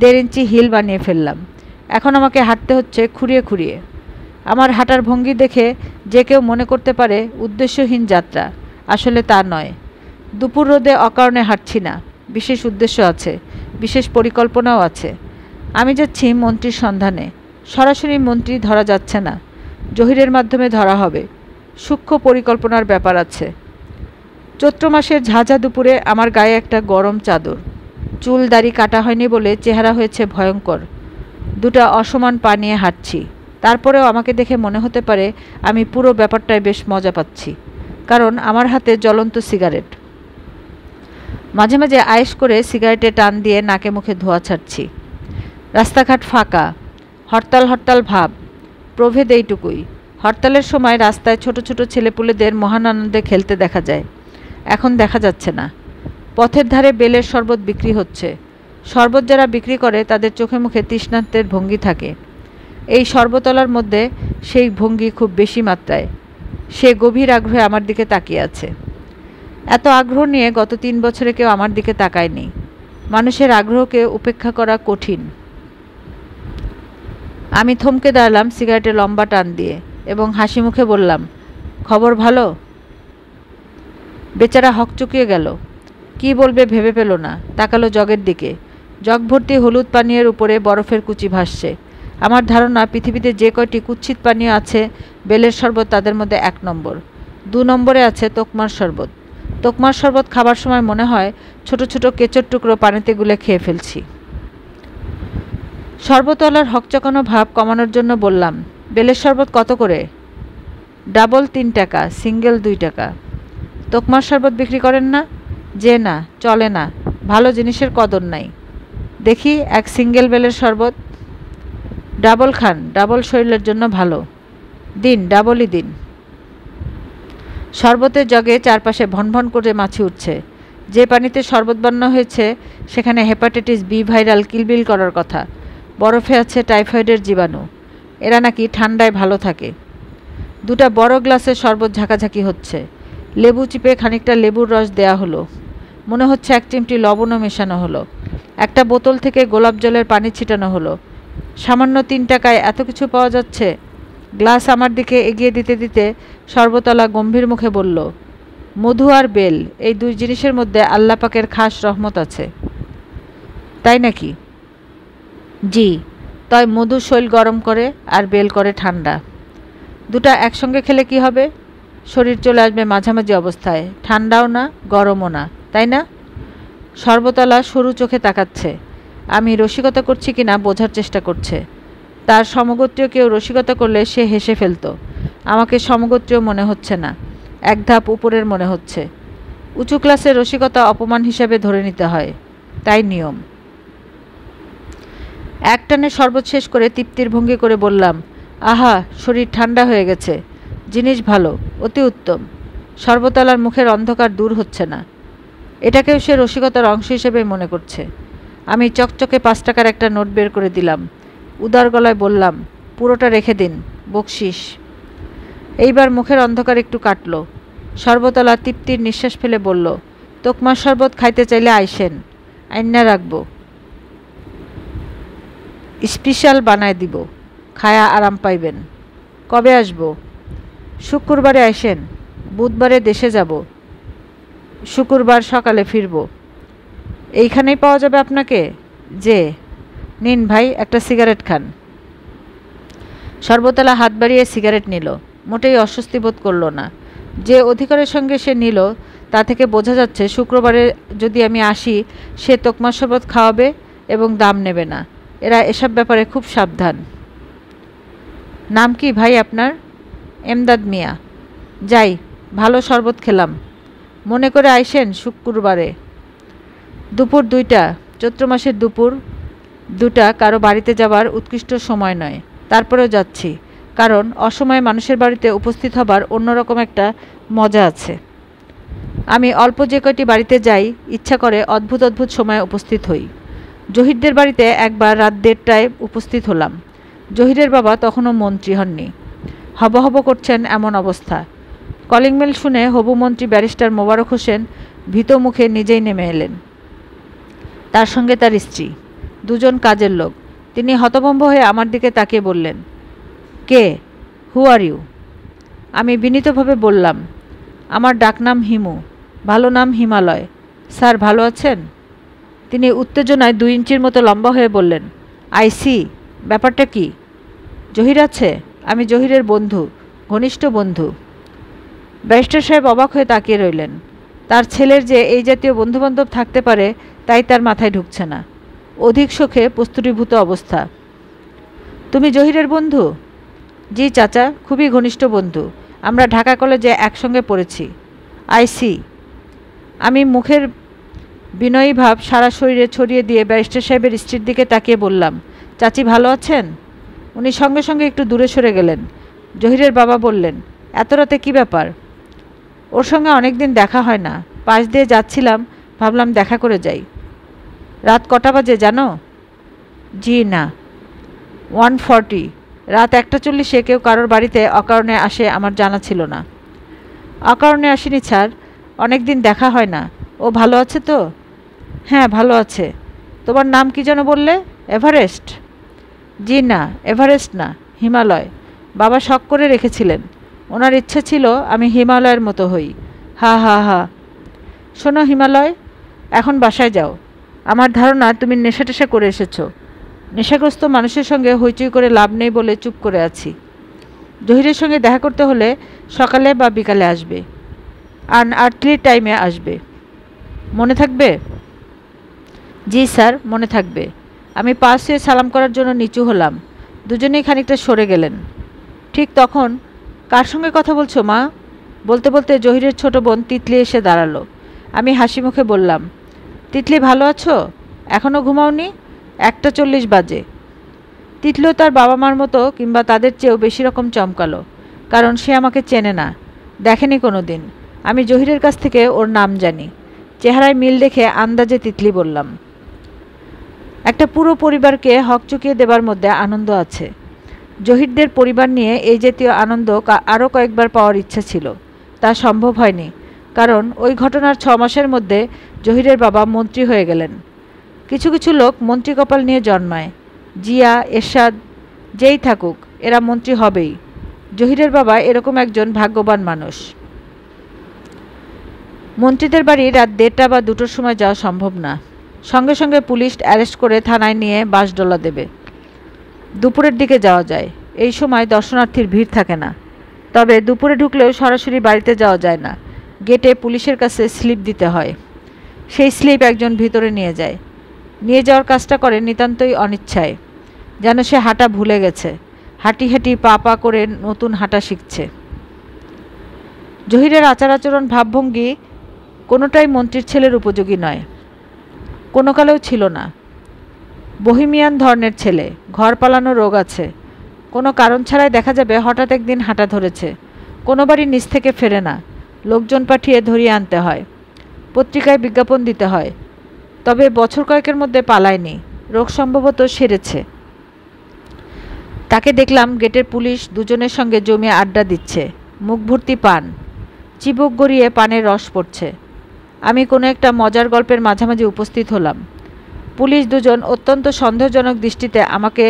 1.5 ইঞ্চি হিল বানিয়ে ফেললাম। এখন আমাকে হাঁটতে হচ্ছে খুঁড়িয়ে খুঁড়িয়ে। আমার হাঁটার ভঙ্গি দেখে যে কেউ মনে করতে পারে উদ্দেশ্যহীন যাত্রা। আসলে তা নয়। দুপুর রোদে অকারণে হাঁটছি না, বিশেষ উদ্দেশ্য আছে, বিশেষ পরিকল্পনাও আছে। আমি যাচ্ছি মন্ত্রীর সন্ধানে। সরাসরি মন্ত্রী ধরা যাচ্ছে না, জহিরের মাধ্যমে ধরা হবে। সূক্ষ্ম পরিকল্পনার ব্যাপার আছে। চৈত্র মাসের ঝাঁঝা দুপুরে আমার গায়ে একটা গরম চাদর। চুল দাড়ি কাটা হয়নি বলে চেহারা হয়েছে ভয়ঙ্কর। দুটা অসমান পা নিয়ে হাঁটছি। তারপরেও আমাকে দেখে মনে হতে পারে আমি পুরো ব্যাপারটায় বেশ মজা পাচ্ছি, কারণ আমার হাতে জ্বলন্ত সিগারেট। মাঝে মাঝে আয়েশ করে সিগারেটে টান দিয়ে নাকে মুখে ধোঁয়া ছাড়ছি। রাস্তাঘাট ফাঁকা, হরতাল হরতাল ভাব। প্রভেদ এইটুকুই। হরতালের সময় রাস্তায় ছোট ছোট ছেলেপুলেদের মহান আনন্দে খেলতে দেখা যায়। এখন দেখা যাচ্ছে না। পথের ধারে বেলের শরবত বিক্রি হচ্ছে। শরবত যারা বিক্রি করে তাদের চোখে মুখে তৃষ্ণার্তের ভঙ্গি থাকে। এই শরবতলার মধ্যে সেই ভঙ্গি খুব বেশি মাত্রায়। সে গভীর আগ্রহে আমার দিকে তাকিয়ে আছে। এত আগ্রহ নিয়ে গত 3 বছরে কেউ আমার দিকে তাকায়নি। মানুষের আগ্রহকে উপেক্ষা করা কঠিন। আমি থমকে দাঁড়ালাম সিগারেটে লম্বা টান দিয়ে এবং হাসি মুখে বললাম, খবর ভালো? বেচারা হকচকিয়ে গেল। কি বলবে ভেবে পেল না। তাকালো জগের দিকে। জগ ভর্তি হলুদ পানীয়ের উপরে বরফের কুচি ভাসছে। আমার ধারণা পৃথিবীতে যে কয়টি কুৎসিত পানীয় আছে, বেলের শরবত তাদের মধ্যে 1 নম্বর। 2 নম্বরে আছে তোকমার শরবত। তোকমার শরবত খাবার সময় মনে হয় ছোট ছোট কেঁচোর টুকরো পানিতে গুলে খেয়ে ফেলছি। শরবতওয়ালার হকচকানো ভাব কমানোর জন্য বললাম, বেলের শরবত কত করে? ডাবল 3 টাকা, সিঙ্গেল 2 টাকা। তোকমার শরবত বিক্রি করেন না? যে না, চলে না, ভালো জিনিসের কদর নাই। দেখি এক সিঙ্গেল বেলের শরবত। ডাবল খান, ডাবল শরীরের জন্য ভালো। দিন, ডাবলই দিন। শরবতের জগে চারপাশে ভনভন করে মাছি উঠছে। যে পানিতে শরবত বানানো হয়েছে সেখানে হেপাটাইটিস বি ভাইরাল কিলবিল করার কথা। বরফে আছে টাইফয়েডের জীবাণু। এরা নাকি ঠান্ডায় ভালো থাকে। 2টা বড় গ্লাসে শরবত ঝাঁকাঝাঁকি হচ্ছে। লেবু চিপে খানিকটা লেবুর রস দেয়া হলো। মনে হচ্ছে 1 চিমটি লবণও মেশানো হলো। একটা বোতল থেকে গোলাপ জলের পানি ছিটানো হলো। সামান্য 3 টাকায় এত কিছু পাওয়া যাচ্ছে। গ্লাস আমার দিকে এগিয়ে দিতে দিতে শরবতওয়ালা গম্ভীর মুখে বলল, মধু আর বেল, এই 2 জিনিসের মধ্যে আল্লাহ পাকের খাস রহমত আছে। তাই নাকি? জি। তাই মধু শরীর গরম করে আর বেল করে ঠান্ডা। 2টা একসঙ্গে খেলে কি হবে? শরীর চলে আসবে মাঝামাঝি অবস্থায়, ঠান্ডাও না গরমও না, তাই না? শরবতওয়ালা সরু চোখে তাকাচ্ছে। আমি রসিকতা করছি কিনা বোঝার চেষ্টা করছে। তার সমগোত্রীয় কেউ রসিকতা করলে সে হেসে ফেলত। আমাকে সমগোত্রীয় মনে হচ্ছে না, এক ধাপ উপরের মনে হচ্ছে। উঁচু ক্লাসের রসিকতা অপমান হিসাবে ধরে নিতে হয়, তাই নিয়ম। একটানে শরবত শেষ করে তৃপ্তির ভঙ্গি করে বললাম, আহা, শরীর ঠান্ডা হয়ে গেছে, জিনিস ভালো, অতি উত্তম। শরবতওয়ালার মুখের অন্ধকার দূর হচ্ছে না। এটাকেও সে রসিকতার অংশ হিসেবে মনে করছে। আমি চকচকে 5 টাকার একটা নোট বের করে দিলাম। উদার গলায় বললাম, পুরোটা রেখে দিন, বকশিস। এইবার মুখের অন্ধকার একটু কাটল। শরবতওয়ালা তৃপ্তির নিঃশ্বাস ফেলে বলল, তোকমার শরবত খাইতে চাইলে আইসেন, আইন্না রাখব, স্পেশাল বানায় দিব, খায়া আরাম পাইবেন। কবে আসব? শুক্রবারে আইসেন, বুধবারে দেশে যাব, শুক্রবার সকালে ফিরব। এইখানেই পাওয়া যাবে আপনাকে? যে, নিন ভাই, একটা সিগারেট খান। শরবতওয়ালা হাত বাড়িয়ে সিগারেট নিল। মোটেই অস্বস্তি বোধ করল না। যে অধিকারের সঙ্গে সে নিল তা থেকে বোঝা যাচ্ছে শুক্রবারে যদি আমি আসি সে তোকমার শরবত খাওয়াবে এবং দাম নেবে না। এরা এসব ব্যাপারে খুব সাবধান। নাম কি ভাই আপনার? এমদাদ মিয়া। যাই, ভালো শরবত খেলাম। মনে করে আইসেন শুক্রবারে। দুপুর 2টা, চৈত্র মাসের দুপুর 2টা কারো বাড়িতে যাবার উৎকৃষ্ট সময় নয়। তারপরেও যাচ্ছি, কারণ অসময়ে মানুষের বাড়িতে উপস্থিত হবার অন্যরকম একটা মজা আছে। আমি অল্প যে কয়টি বাড়িতে যাই ইচ্ছা করে অদ্ভুত অদ্ভুত সময়ে উপস্থিত হই। জহিরদের বাড়িতে একবার রাত 1:30টায় উপস্থিত হলাম। জহিরের বাবা তখনও মন্ত্রী হননি, হব হব করছেন এমন অবস্থা। কলিং বেল শুনে হবু মন্ত্রী ব্যারিস্টার মোবারক হোসেন ভীত মুখে নিজেই নেমে এলেন। তার সঙ্গে তার স্ত্রী, 2জন কাজের লোক। তিনি হতভম্ব হয়ে আমার দিকে তাকিয়ে বললেন, কে? হু আর ইউ? আমি বিনীতভাবে বললাম, আমার ডাকনাম হিমু, ভালো নাম হিমালয়। স্যার ভালো আছেন? তিনি উত্তেজনায় 2 ইঞ্চির মতো লম্বা হয়ে বললেন, আই সি, ব্যাপারটা কি? জহির আছে? আমি জহিরের বন্ধু, ঘনিষ্ঠ বন্ধু। ব্যারিস্টার সাহেব অবাক হয়ে তাকিয়ে রইলেন। তার ছেলের যে এই জাতীয় বন্ধুবান্ধব থাকতে পারে তাই তার মাথায় ঢুকছে না। অধিক শোকে প্রস্তুতিভূত অবস্থা। তুমি জহিরের বন্ধু? জি চাচা, খুবই ঘনিষ্ঠ বন্ধু। আমরা ঢাকা কলেজে একসঙ্গে পড়েছি। I see. আমি মুখের বিনয়ী ভাব সারা শরীরে ছড়িয়ে দিয়ে ব্যারিস্টার সাহেবের স্ত্রীর দিকে তাকিয়ে বললাম, চাচি ভালো আছেন? উনি সঙ্গে সঙ্গে একটু দূরে সরে গেলেন। জহিরের বাবা বললেন, এত রাতে কী ব্যাপার? ওর সঙ্গে অনেক দিন দেখা হয় না, পাশ দিয়ে যাচ্ছিলাম, ভাবলাম দেখা করে যাই। রাত কটা বাজে জানো? জি না। 1:40। রাত 1:40-এ কেউ কারোর বাড়িতে অকারণে আসে আমার জানা ছিল না। অকারণে আসেনি স্যার, অনেক দিন দেখা হয় না। ও ভালো আছে তো? হ্যাঁ ভালো আছে। তোমার নাম কি যেন বললে? এভারেস্ট? জি না, এভারেস্ট না, হিমালয়। বাবা শখ করে রেখেছিলেন, ওনার ইচ্ছে ছিল আমি হিমালয়ের মতো হই। হা হা হা। শোনো হিমালয়, এখন বাসায় যাও। আমার ধারণা তুমি নেশা টেশা করে এসেছো। নেশাগ্রস্ত মানুষের সঙ্গে হইচই করে লাভ নেই বলে চুপ করে আছি। জহিরের সঙ্গে দেখা করতে হলে সকালে বা বিকালে আসবে, আনআর্থলি টাইমে আসবে। মনে থাকবে? জি স্যার, মনে থাকবে। আমি পাশ হয়ে সালাম করার জন্য নিচু হলাম। দুজনেই খানিকটা সরে গেলেন। ঠিক তখন, কার সঙ্গে কথা বলছো মা? বলতে বলতে জহিরের ছোট বোন তিতলি এসে দাঁড়ালো। আমি হাসি মুখে বললাম, তিতলি ভালো আছো? এখনও ঘুমাওনি? 1:40 বাজে। তিতলিও তার বাবা মার মতো কিংবা তাদের চেয়েও বেশি রকম চমকালো, কারণ সে আমাকে চেনে না, দেখেনি কোনো দিন। আমি জহিরের কাছ থেকে ওর নাম জানি। চেহারায় মিল দেখে আন্দাজে তিতলি বললাম, একটা পুরো পরিবারকে হক চুকিয়ে দেবার মধ্যে আনন্দ আছে। জহিরদের পরিবার নিয়ে এই জাতীয় আনন্দ আরও কয়েকবার পাওয়ার ইচ্ছা ছিল, তা সম্ভব হয়নি, কারণ ওই ঘটনার 6 মাসের মধ্যে জহিরের বাবা মন্ত্রী হয়ে গেলেন। কিছু কিছু লোক মন্ত্রী কপাল নিয়ে জন্মায়। জিয়া, এরশাদ, যেই থাকুক, এরা মন্ত্রী হবেই। জহিরের বাবা এরকম একজন ভাগ্যবান মানুষ। মন্ত্রীদের বাড়ি রাত 1:30 বা 2টোর সময় যাওয়া সম্ভব না। সঙ্গে সঙ্গে পুলিশ অ্যারেস্ট করে থানায় নিয়ে বাঁশডলা দেবে। দুপুরের দিকে যাওয়া যায়, এই সময় দর্শনার্থীর ভিড় থাকে না। তবে দুপুরে ঢুকলেও সরাসরি বাড়িতে যাওয়া যায় না, গেটে পুলিশের কাছে স্লিপ দিতে হয়। সেই স্লিপ একজন ভিতরে নিয়ে যায়। নিয়ে যাওয়ার কাজটা করে নিতান্তই অনিচ্ছায়, যেন সে হাঁটা ভুলে গেছে। হাঁটি হাঁটি পা পা করে নতুন হাঁটা শিখছে। জহিরের আচার আচরণ ভাবভঙ্গি কোনোটাই মন্ত্রীর ছেলের উপযোগী নয়, কোনো কালেও ছিল না। বহিমিয়ান ধরনের ছেলে, ঘর পালানো রোগ আছে। কোনো কারণ ছাড়াই দেখা যাবে হঠাৎ একদিন হাঁটা ধরেছে। কোনো বাড়ি নিচ থেকে ফেরে না, লোকজন পাঠিয়ে ধরিয়ে আনতে হয়, পত্রিকায় বিজ্ঞাপন দিতে হয়। তবে বছর কয়েকের মধ্যে পালায়নি, রোগ সম্ভবত সেরেছে। তাকে দেখলাম গেটের পুলিশ দুজনের সঙ্গে জমিয়ে আড্ডা দিচ্ছে, মুখ ভর্তি পান, চিবুক গড়িয়ে পানের রস পড়ছে। আমি কোনো একটা মজার গল্পের মাঝামাঝি উপস্থিত হলাম। পুলিশ দুজন অত্যন্ত সন্দেহজনক দৃষ্টিতে আমাকে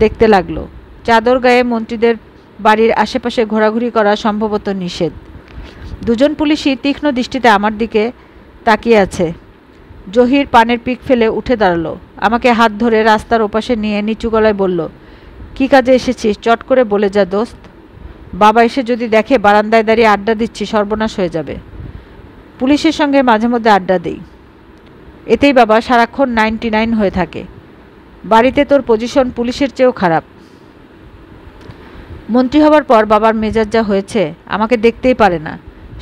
দেখতে লাগলো। চাদর গায়ে মন্ত্রীদের বাড়ির আশেপাশে ঘোরাঘুরি করা সম্ভবত নিষেধ। দুজন পুলিশই তীক্ষ্ণ দৃষ্টিতে আমার দিকে তাকিয়ে আছে। জহির পানের পিক ফেলে উঠে দাঁড়ালো, আমাকে হাত ধরে রাস্তার ওপাশে নিয়ে নিচু গলায় বলল, কী কাজে এসেছিস চট করে বলে যা দোস্ত। বাবা এসে যদি দেখে বারান্দায় দাঁড়িয়ে আড্ডা দিচ্ছি সর্বনাশ হয়ে যাবে। পুলিশের সঙ্গে মাঝে মধ্যে আড্ডা দিই, এতেই বাবা সারাক্ষণ 99 হয়ে থাকে। বাড়িতে তোর পজিশন পুলিশের চেয়েও খারাপ। মন্ত্রী হবার পর বাবার মেজাজ যা হয়েছে, আমাকে দেখতেই পারে না।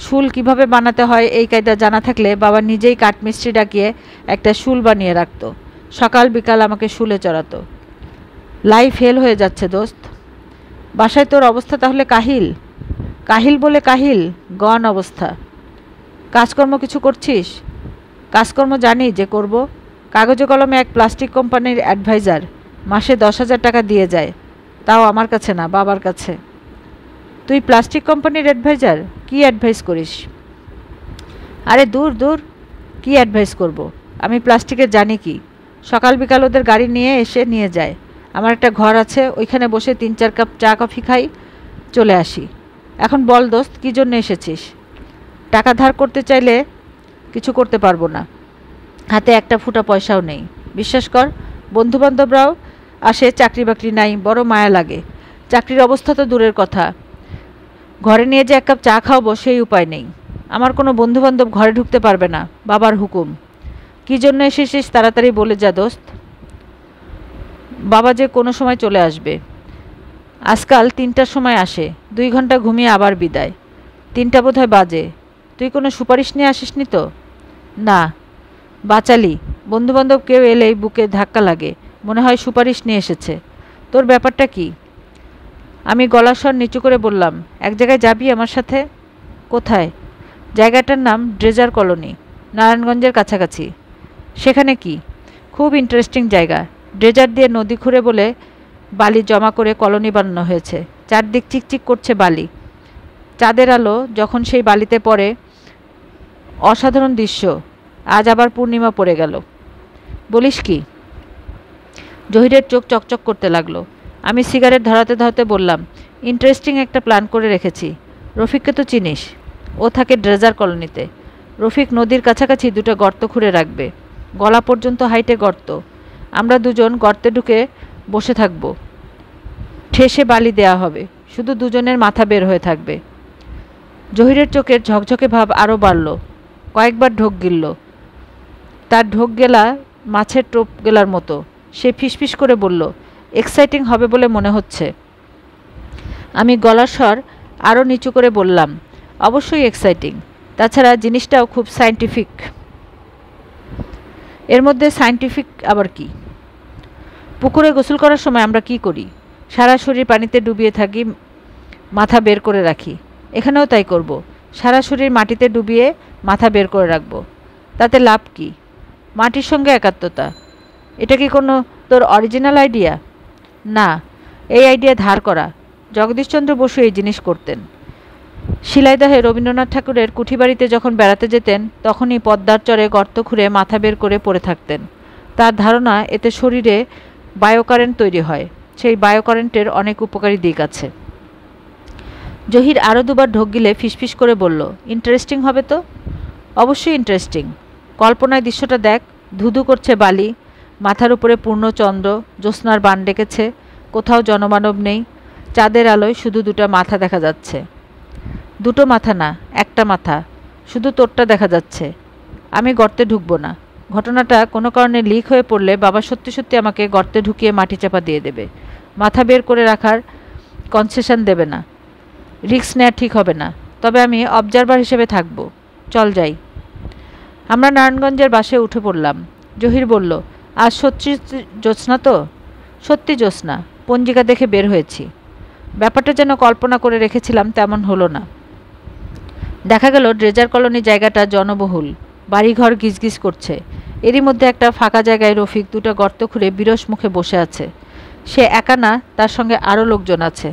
শুল কিভাবে বানাতে হয় এই কায়দা জানা থাকলে বাবা নিজেই কাঠমিস্ত্রি ডাকিয়ে একটা শুল বানিয়ে রাখত। সকাল বিকাল আমাকে শুলে চড়াতো। লাইফ ফেল হয়ে যাচ্ছে দোস্ত। বাসায় তোর অবস্থা তাহলে কাহিল? কাহিল বলে কাহিল, গন অবস্থা। কাজকর্ম কিছু করছিস? কাজকর্ম জানি যে করব। কাগজে কলমে এক প্লাস্টিক কোম্পানির অ্যাডভাইজার, মাসে 10,000 টাকা দিয়ে যায়, তাও আমার কাছে না, বাবার কাছে। তুই প্লাস্টিক কোম্পানির অ্যাডভাইজার? কি অ্যাডভাইস করিস? আরে দূর দূর, কি অ্যাডভাইস করব? আমি প্লাস্টিকের জানি কি। সকাল বিকাল ওদের গাড়ি নিয়ে এসে নিয়ে যায়। আমার একটা ঘর আছে, ওইখানে বসে 3-4 কাপ চা কফি খাই, চলে আসি। এখন বল দোস্ত, কী জন্য এসেছিস? টাকা ধার করতে চাইলে কিছু করতে পারবো না, হাতে একটা ফুটা পয়সাও নেই। বিশ্বাস কর, বন্ধুবান্ধবরাও আসে, চাকরি বাকরি নাই, বড় মায়া লাগে। চাকরির অবস্থা তো দূরের কথা, ঘরে নিয়ে যে এক কাপ চা খাওয়াবো সেই উপায় নেই। আমার কোনো বন্ধুবান্ধব ঘরে ঢুকতে পারবে না, বাবার হুকুম। কী জন্য এসেছিস তাড়াতাড়ি বলে যা দোস্ত। বাবা যে কোনো সময় চলে আসবে। আজকাল 3টার সময় আসে, 2 ঘন্টা ঘুমিয়ে আবার বিদায়। 3টা বোধহয় বাজে। তুই কোনো সুপারিশ নিয়ে আসিসনি তো? না। বাচালি, বন্ধুবান্ধব কেউ এলেই বুকে ধাক্কা লাগে, মনে হয় সুপারিশ নিয়ে এসেছে। তোর ব্যাপারটা কি? আমি গলার স্বর নিচু করে বললাম, এক জায়গায় যাবি আমার সাথে? কোথায়? জায়গাটার নাম ড্রেজার কলোনি, নারায়ণগঞ্জের কাছাকাছি। সেখানে কি? খুব ইন্টারেস্টিং জায়গা। ড্রেজার দিয়ে নদী খুঁড়ে বলে বালি জমা করে কলোনি বানানো হয়েছে। চারদিক চিকচিক করছে বালি। চাঁদের আলো যখন সেই বালিতে পড়ে, অসাধারণ দৃশ্য। আজ আবার পূর্ণিমা পড়ে গেল। বলিস কি? জহিরের চোখ চকচক করতে লাগলো। আমি সিগারেট ধরাতে ধরাতে বললাম, ইন্টারেস্টিং একটা প্ল্যান করে রেখেছি। রফিককে তো চিনিস, ও থাকে ড্রেজার কলোনিতে। রফিক নদীর কাছাকাছি 2টা গর্ত খুঁড়ে রাখবে, গলা পর্যন্ত হাইটে গর্ত। আমরা দুজন গর্তে ঢুকে বসে থাকব, ঠেসে বালি দেয়া হবে, শুধু দুজনের মাথা বের হয়ে থাকবে। জহিরের চোখের ঝকঝকে ভাব আরও বাড়ল, কয়েকবার ঢোক গিলল। তার ঢোক গেলা মাছের টোপ গেলার মতো। সে ফিসফিস করে বলল, এক্সাইটিং হবে বলে মনে হচ্ছে। আমি গলার স্বর আরও নিচু করে বললাম, অবশ্যই এক্সাইটিং, তাছাড়া জিনিসটাও খুব সায়েন্টিফিক। এর মধ্যে সায়েন্টিফিক আবার কি? পুকুরে গোসল করার সময় আমরা কি করি? সারা শরীর পানিতে ডুবিয়ে থাকি, মাথা বের করে রাখি। এখানেও তাই করব, সারা শরীর মাটিতে ডুবিয়ে মাথা বের করে রাখব। তাতে লাভ কি? মাটির সঙ্গে একাত্মতা। এটা কি কোনো তোর অরিজিনাল আইডিয়া? না, এই আইডিয়া ধার করা। জগদীশচন্দ্র বসু এই জিনিস করতেন। শিলাইদহে রবীন্দ্রনাথ ঠাকুরের কুঠিবাড়িতে যখন বেড়াতে যেতেন, তখনই পদ্মার চরে গর্ত খুঁড়ে মাথা বের করে পড়ে থাকতেন। তার ধারণা, এতে শরীরে বায়োকারেন্ট তৈরি হয়। সেই বায়োকারেন্টের অনেক উপকারী দিক আছে। জহির আরও 2বার ঢোক গিলে ফিসফিস করে বলল, ইন্টারেস্টিং হবে তো? অবশ্যই ইন্টারেস্টিং। কল্পনায় দৃশ্যটা দেখ, ধুধু করছে বালি, মাথার উপরে পূর্ণচন্দ্র, জ্যোৎস্নার বান ডেকেছে, কোথাও জনমানব নেই, চাঁদের আলোয় শুধু 2টা মাথা দেখা যাচ্ছে। 2টো মাথা না, একটা মাথা, শুধু তোরটা দেখা যাচ্ছে। আমি গর্তে ঢুকবো না, ঘটনাটা কোনো কারণে লিক হয়ে পড়লে বাবা সত্যি সত্যি আমাকে গর্তে ঢুকিয়ে মাটি চাপা দিয়ে দেবে, মাথা বের করে রাখার কনসেশন দেবে না, রিস্ক নেওয়া ঠিক হবে না। তবে আমি অবজারভার হিসেবে থাকব। চল যাই। আমরা নারায়ণগঞ্জের বাসে উঠে পড়লাম। জহির বলল, আজ সত্যি জ্যোৎস্না তো? সত্যি জ্যোৎস্না, পঞ্জিকা দেখে বের হয়েছি। ব্যাপারটা যেন কল্পনা করে রেখেছিলাম তেমন হলো না। দেখা গেল ড্রেজার কলোনি জায়গাটা জনবহুল, বাড়িঘর গিজগিজ করছে। এরই মধ্যে একটা ফাঁকা জায়গায় রফিক দুটো গর্ত খুঁড়ে বিরস মুখে বসে আছে। সে একা না, তার সঙ্গে আরও লোকজন আছে।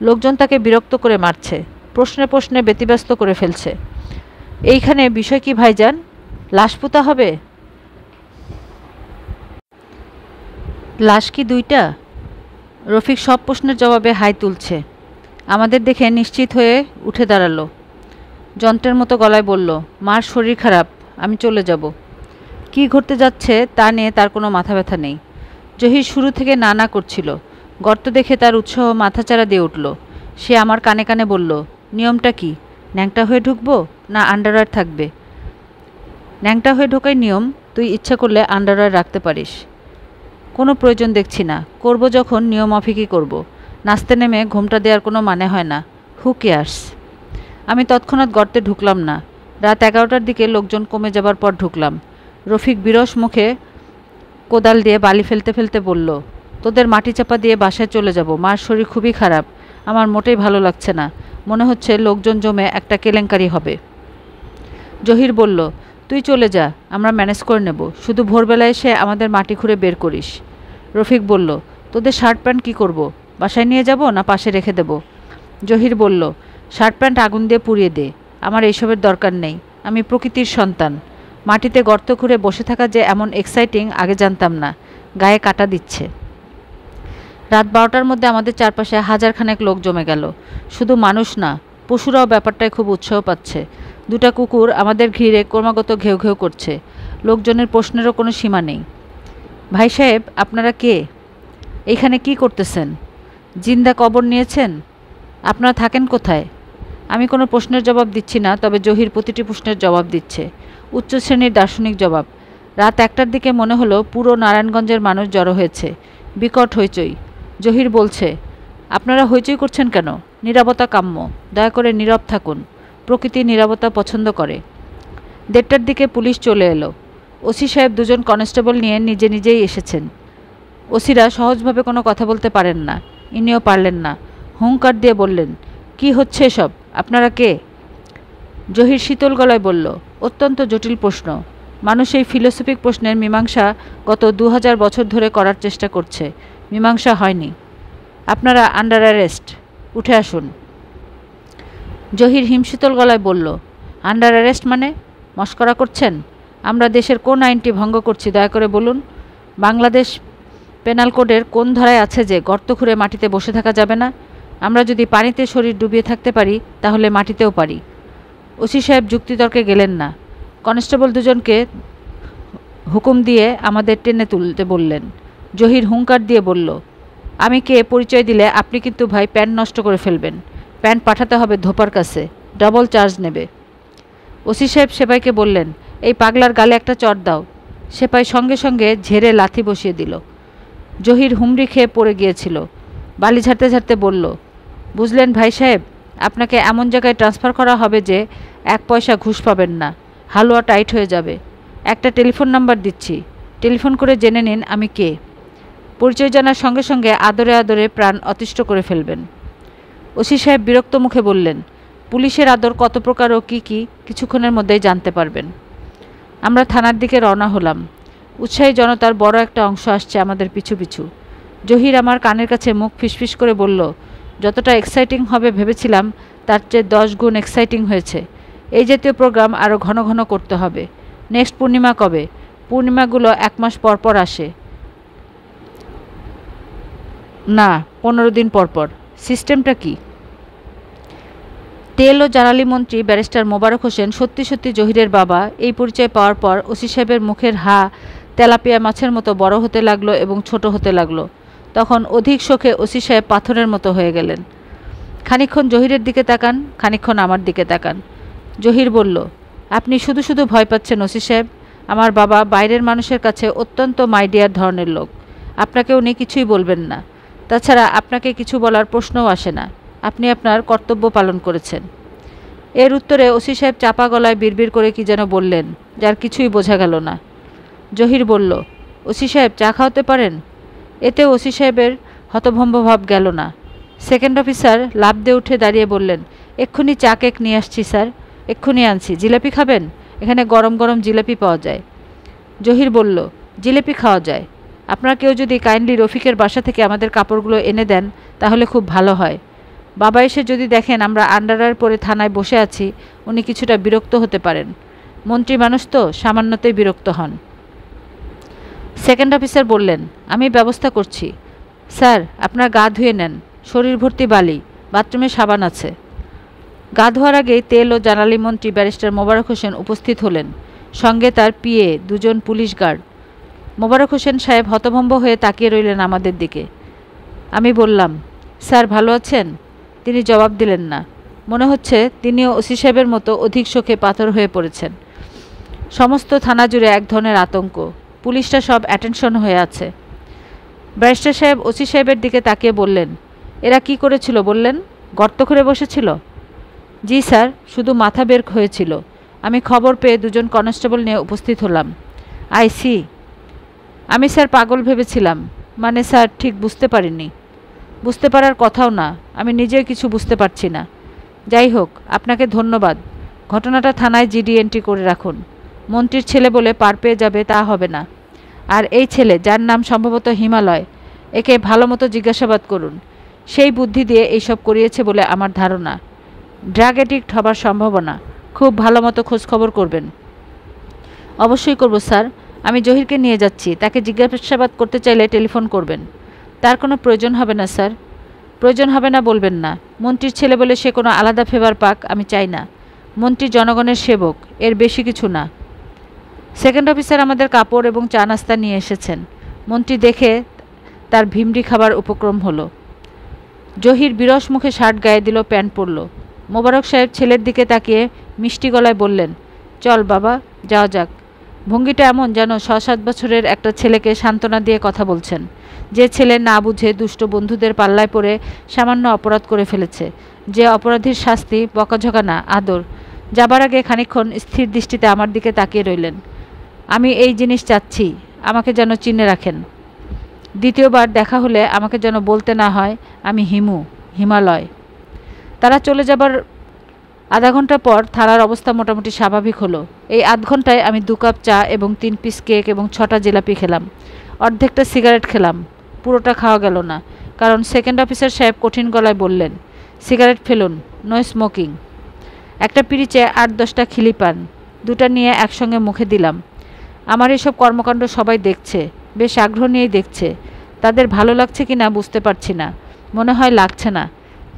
লোকজন তাকে বিরক্ত করে মারছে, প্রশ্নে প্রশ্নে ব্যতিব্যস্ত করে ফেলছে। এইখানে বিষয় কি ভাইজান? লাশ পুঁতা হবে? লাশ কি দুইটা? রফিক সব প্রশ্নের জবাবে হাই তুলছে। আমাদের দেখে নিশ্চিত হয়ে উঠে দাঁড়ালো। যন্ত্রের মতো গলায় বলল, মার শরীর খারাপ, আমি চলে যাব। কি ঘটতে যাচ্ছে তা নিয়ে তার কোনো মাথা ব্যথা নেই। জহির শুরু থেকে না না করছিল। গর্ত দেখে তার উৎসাহ মাথাচাড়া দিয়ে উঠল। সে আমার কানে কানে বলল, নিয়মটা কি? ন্যাংটা হয়ে ঢুকবো না আন্ডারওয়্যার থাকবে? ন্যাংটা হয়ে ঢোকাই নিয়ম, তুই ইচ্ছা করলে আন্ডারওয়্যার রাখতে পারিস। কোনো প্রয়োজন দেখছি না, করব যখন নিয়ম মাফিকই করব। নাচতে নেমে ঘোমটা দেওয়ার কোনো মানে হয় না। Who cares. আমি তৎক্ষণাৎ গর্তে ঢুকলাম না। রাত 11টার দিকে লোকজন কমে যাবার পর ঢুকলাম। রফিক বিরস মুখে কোদাল দিয়ে বালি ফেলতে ফেলতে বলল, তোদের মাটি চাপা দিয়ে বাসায় চলে যাব। মার শরীর খুবই খারাপ, আমার মোটেই ভালো লাগছে না। মনে হচ্ছে লোকজন জমে একটা কেলেঙ্কারি হবে। জহির বলল, তুই চলে যা, আমরা ম্যানেজ করে নেব। শুধু ভোরবেলায় এসে আমাদের মাটি খুঁড়ে বের করিস। রফিক বলল, তোদের শার্ট প্যান্ট কী করব? বাসায় নিয়ে যাব না পাশে রেখে দেব? জহির বলল, শার্ট প্যান্ট আগুন দিয়ে পুড়িয়ে দে, আমার এইসবের দরকার নেই। আমি প্রকৃতির সন্তান। মাটিতে গর্ত খুঁড়ে বসে থাকা যে এমন এক্সাইটিং আগে জানতাম না। গায়ে কাটা দিচ্ছে। রাত 12টার মধ্যে আমাদের চারপাশে হাজারখানেক লোক জমে গেল। শুধু মানুষ না, পশুরাও ব্যাপারটায় খুব উৎসাহ পাচ্ছে। দুটা কুকুর আমাদের ঘিরে ক্রমাগত ঘেউ ঘেউ করছে। লোকজনের প্রশ্নেরও কোনো সীমা নেই। ভাই সাহেব, আপনারা কে? এইখানে কি করতেছেন? জিন্দা কবর নিয়েছেন? আপনারা থাকেন কোথায়? আমি কোনো প্রশ্নের জবাব দিচ্ছি না, তবে জহির প্রতিটি প্রশ্নের জবাব দিচ্ছে। উচ্চ শ্রেণীর দার্শনিক জবাব। রাত 1টার দিকে মনে হলো পুরো নারায়ণগঞ্জের মানুষ জড়ো হয়েছে। বিকট হইচই। জহির বলছে, আপনারা হইচই করছেন কেন? নীরবতা কাম্য, দয়া করে নীরব থাকুন। প্রকৃতি নীরবতা পছন্দ করে। 1:30টার দিকে পুলিশ চলে এলো। ওসি সাহেব দুজন কনস্টেবল নিয়ে নিজে নিজেই এসেছেন। ওসিরা সহজভাবে কোনো কথা বলতে পারেন না, ইনিও পারলেন না। হুঙ্কার দিয়ে বললেন, কি হচ্ছে এসব? আপনারা কে? জহির শীতল গলায় বলল, অত্যন্ত জটিল প্রশ্ন। মানুষ এই ফিলোসফিক প্রশ্নের মীমাংসা গত 2000 বছর ধরে করার চেষ্টা করছে, মীমাংসা হয়নি। আপনারা আন্ডার অ্যারেস্ট, উঠে আসুন। জহির হিমশীতল গলায় বলল, আন্ডার অ্যারেস্ট মানে? মস্করা করছেন? আমরা দেশের কোন আইনটি ভঙ্গ করছি দয়া করে বলুন। বাংলাদেশ পেনাল কোডের কোন ধারায় আছে যে গর্ত খুঁড়ে মাটিতে বসে থাকা যাবে না? আমরা যদি পানিতে শরীর ডুবিয়ে থাকতে পারি, তাহলে মাটিতেও পারি। ওসি সাহেব যুক্তিতর্কে গেলেন না। কনস্টেবল দুজনকে হুকুম দিয়ে আমাদের টেনে তুলতে বললেন। জহির হুঙ্কার দিয়ে বলল, আমি কে পরিচয় দিলে আপনি কিন্তু ভাই প্যান্ট নষ্ট করে ফেলবেন। প্যান্ট পাঠাতে হবে ধোপার কাছে, ডবল চার্জ নেবে। ওসি সাহেব সেপাইকে বললেন, এই পাগলার গালে একটা চড় দাও। সেপাই সঙ্গে সঙ্গে ঝেড়ে লাথি বসিয়ে দিল। জহির হুমড়ি খেয়ে পড়ে গিয়েছিল। বালি ঝাড়তে ঝাড়তে বলল, বুঝলেন ভাই সাহেব, আপনাকে এমন জায়গায় ট্রান্সফার করা হবে যে 1 পয়সা ঘুষ পাবেন না, হালুয়া টাইট হয়ে যাবে। একটা টেলিফোন নাম্বার দিচ্ছি, টেলিফোন করে জেনে নিন আমি কে। পরিচয় জানার সঙ্গে সঙ্গে আদরে আদরে প্রাণ অতিষ্ঠ করে ফেলবেন। ওসি সাহেব বিরক্ত মুখে বললেন, পুলিশের আদর কত প্রকার ও কী কী কিছুক্ষণের মধ্যেই জানতে পারবেন। আমরা থানার দিকে রওনা হলাম। উৎসাহী জনতার বড় একটা অংশ আসছে আমাদের পিছু পিছু। জহির আমার কানের কাছে মুখ ফিসফিস করে বলল, যতটা এক্সাইটিং হবে ভেবেছিলাম তার চেয়ে 10 গুণ এক্সাইটিং হয়েছে। এই জাতীয় প্রোগ্রাম আরও ঘন ঘন করতে হবে। নেক্সট পূর্ণিমা কবে? পূর্ণিমাগুলো 1 মাস পর পর আসে না, 15 দিন পর পর। সিস্টেমটা কি? তেল ও জ্বালানি মন্ত্রী ব্যারিস্টার মোবারক হোসেন সত্যি সত্যি জহিরের বাবা, এই পরিচয় পাওয়ার পর ওসি সাহেবের মুখের হা তেলাপিয়া মাছের মতো বড় হতে লাগলো এবং ছোট হতে লাগলো। তখন অধিক শোকে ওসি সাহেব পাথরের মতো হয়ে গেলেন। খানিকক্ষণ জহিরের দিকে তাকান, খানিকক্ষণ আমার দিকে তাকান। জহির বলল, আপনি শুধু শুধু ভয় পাচ্ছেন ওসি সাহেব। আমার বাবা বাইরের মানুষের কাছে অত্যন্ত মাইডিয়ার ধরনের লোক। আপনাকে উনি কিছুই বলবেন না। তাছাড়া আপনাকে কিছু বলার প্রশ্নও আসে না। আপনি আপনার কর্তব্য পালন করেছেন। এর উত্তরে ওসি সাহেব চাপা গলায় বিড়বিড় করে কি যেন বললেন, যার কিছুই বোঝা গেল না। জহির বলল, ওসি সাহেব চা খাওয়াতে পারেন? এতে ওসি সাহেবের হতভম্ব ভাব গেল না। সেকেন্ড অফিসার লাফ দিয়ে উঠে দাঁড়িয়ে বললেন, এক্ষুনি চা কেক নিয়ে আসছি স্যার, এক্ষুনি আনছি। জিলাপি খাবেন? এখানে গরম গরম জিলাপি পাওয়া যায়। জহির বলল, জিলাপি খাওয়া যায়। আপনারা কেউ যদি কাইন্ডলি রফিকের বাসা থেকে আমাদের কাপড়গুলো এনে দেন তাহলে খুব ভালো হয়। বাবা এসে যদি দেখেন আমরা আন্ডারওয়্যার পরে থানায় বসে আছি, উনি কিছুটা বিরক্ত হতে পারেন। মন্ত্রী মানুষ তো সামান্যতেই বিরক্ত হন। সেকেন্ড অফিসার বললেন, আমি ব্যবস্থা করছি। স্যার আপনার গা ধুয়ে নেন, শরীর ভর্তি বালি, বাথরুমে সাবান আছে। গা ধোয়ার আগেই তেল ও জ্বালানি মন্ত্রী ব্যারিস্টার মোবারক হোসেন উপস্থিত হলেন, সঙ্গে তার পিএ, দুজন পুলিশ গার্ড। মোবারক হোসেন সাহেব হতভম্ব হয়ে তাকিয়ে রইলেন আমাদের দিকে। আমি বললাম, স্যার ভালো আছেন? তিনি জবাব দিলেন না। মনে হচ্ছে তিনিও ওসি সাহেবের মতো অধিক শোকে পাথর হয়ে পড়েছেন। সমস্ত থানা জুড়ে এক ধরনের আতঙ্ক। পুলিশটা সব অ্যাটেনশন হয়ে আছে। ব্যারিস্টার সাহেব ওসি সাহেবের দিকে তাকিয়ে বললেন, এরা কি করেছিল বললেন? গর্ত করে বসেছিল? জি স্যার, শুধু মাথা বের হয়েছিল। আমি খবর পেয়ে দুজন কনস্টেবল নিয়ে উপস্থিত হলাম। I see. আমি স্যার পাগল ভেবেছিলাম। মানে স্যার ঠিক বুঝতে পারিনি। বুঝতে পারার কথাও না, আমি নিজেই কিছু বুঝতে পারছি না। যাই হোক, আপনাকে ধন্যবাদ। ঘটনাটা থানায় জিডি এন্ট্রি করে রাখুন। মন্ত্রীর ছেলে বলে পার পেয়ে যাবে তা হবে না। আর এই ছেলে, যার নাম সম্ভবত হিমালয়, একে ভালো মতো জিজ্ঞাসাবাদ করুন। সেই বুদ্ধি দিয়ে এইসব করিয়েছে বলে আমার ধারণা। ড্রাগ অ্যাডিক্ট হবার সম্ভাবনা। খুব ভালো মতো খোঁজখবর করবেন। অবশ্যই করব স্যার। আমি জহিরকে নিয়ে যাচ্ছি। তাকে জিজ্ঞাসাবাদ করতে চাইলে টেলিফোন করবেন। তার কোনো প্রয়োজন হবে না স্যার। প্রয়োজন হবে না বলবেন না। মন্ত্রীর ছেলে বলে সে কোনো আলাদা ফেভার পাক আমি চাই না। মন্ত্রী জনগণের সেবক, এর বেশি কিছু না। সেকেন্ড অফিসার আমাদের কাপড় এবং চা নাস্তা নিয়ে এসেছেন। মন্ত্রী দেখে তার ভিমড়ি খাবার উপক্রম হলো। জহির বিরস মুখে শার্ট গায়ে দিল, প্যান্ট পরল। মোবারক সাহেব ছেলের দিকে তাকিয়ে মিষ্টি গলায় বললেন, চল বাবা, যাওয়া যাক। ভঙ্গিটা এমন যেন 6-7 বছরের একটা ছেলেকে সান্ত্বনা দিয়ে কথা বলছেন, যে ছেলে না বুঝে দুষ্ট বন্ধুদের পাল্লায় পড়ে সামান্য অপরাধ করে ফেলেছে। যে অপরাধীর শাস্তি বকাঝকা না, আদর। যাবার আগে খানিকক্ষণ স্থির দৃষ্টিতে আমার দিকে তাকিয়ে রইলেন। আমি এই জিনিস চাচ্ছি, আমাকে যেন চিনে রাখেন। দ্বিতীয়বার দেখা হলে আমাকে যেন বলতে না হয় আমি হিমু, হিমালয়। তারা চলে যাবার আধা ঘন্টা পর থানার অবস্থা মোটামুটি স্বাভাবিক হলো। এই আধ ঘন্টায় আমি 2 কাপ চা এবং 3 পিস কেক এবং 6টা জিলাপি খেলাম। অর্ধেকটা সিগারেট খেলাম। পুরোটা খাওয়া গেল না, কারণ সেকেন্ড অফিসার সাহেব কঠিন গলায় বললেন, সিগারেট ফেলুন, নো স্মোকিং। একটা পিরিচে 8-10টা খিলি পান, 2টা নিয়ে একসঙ্গে মুখে দিলাম। আমার এসব কর্মকাণ্ড সবাই দেখছে, বেশ আগ্রহ নিয়েই দেখছে। তাদের ভালো লাগছে কি না বুঝতে পারছি না। মনে হয় লাগছে না।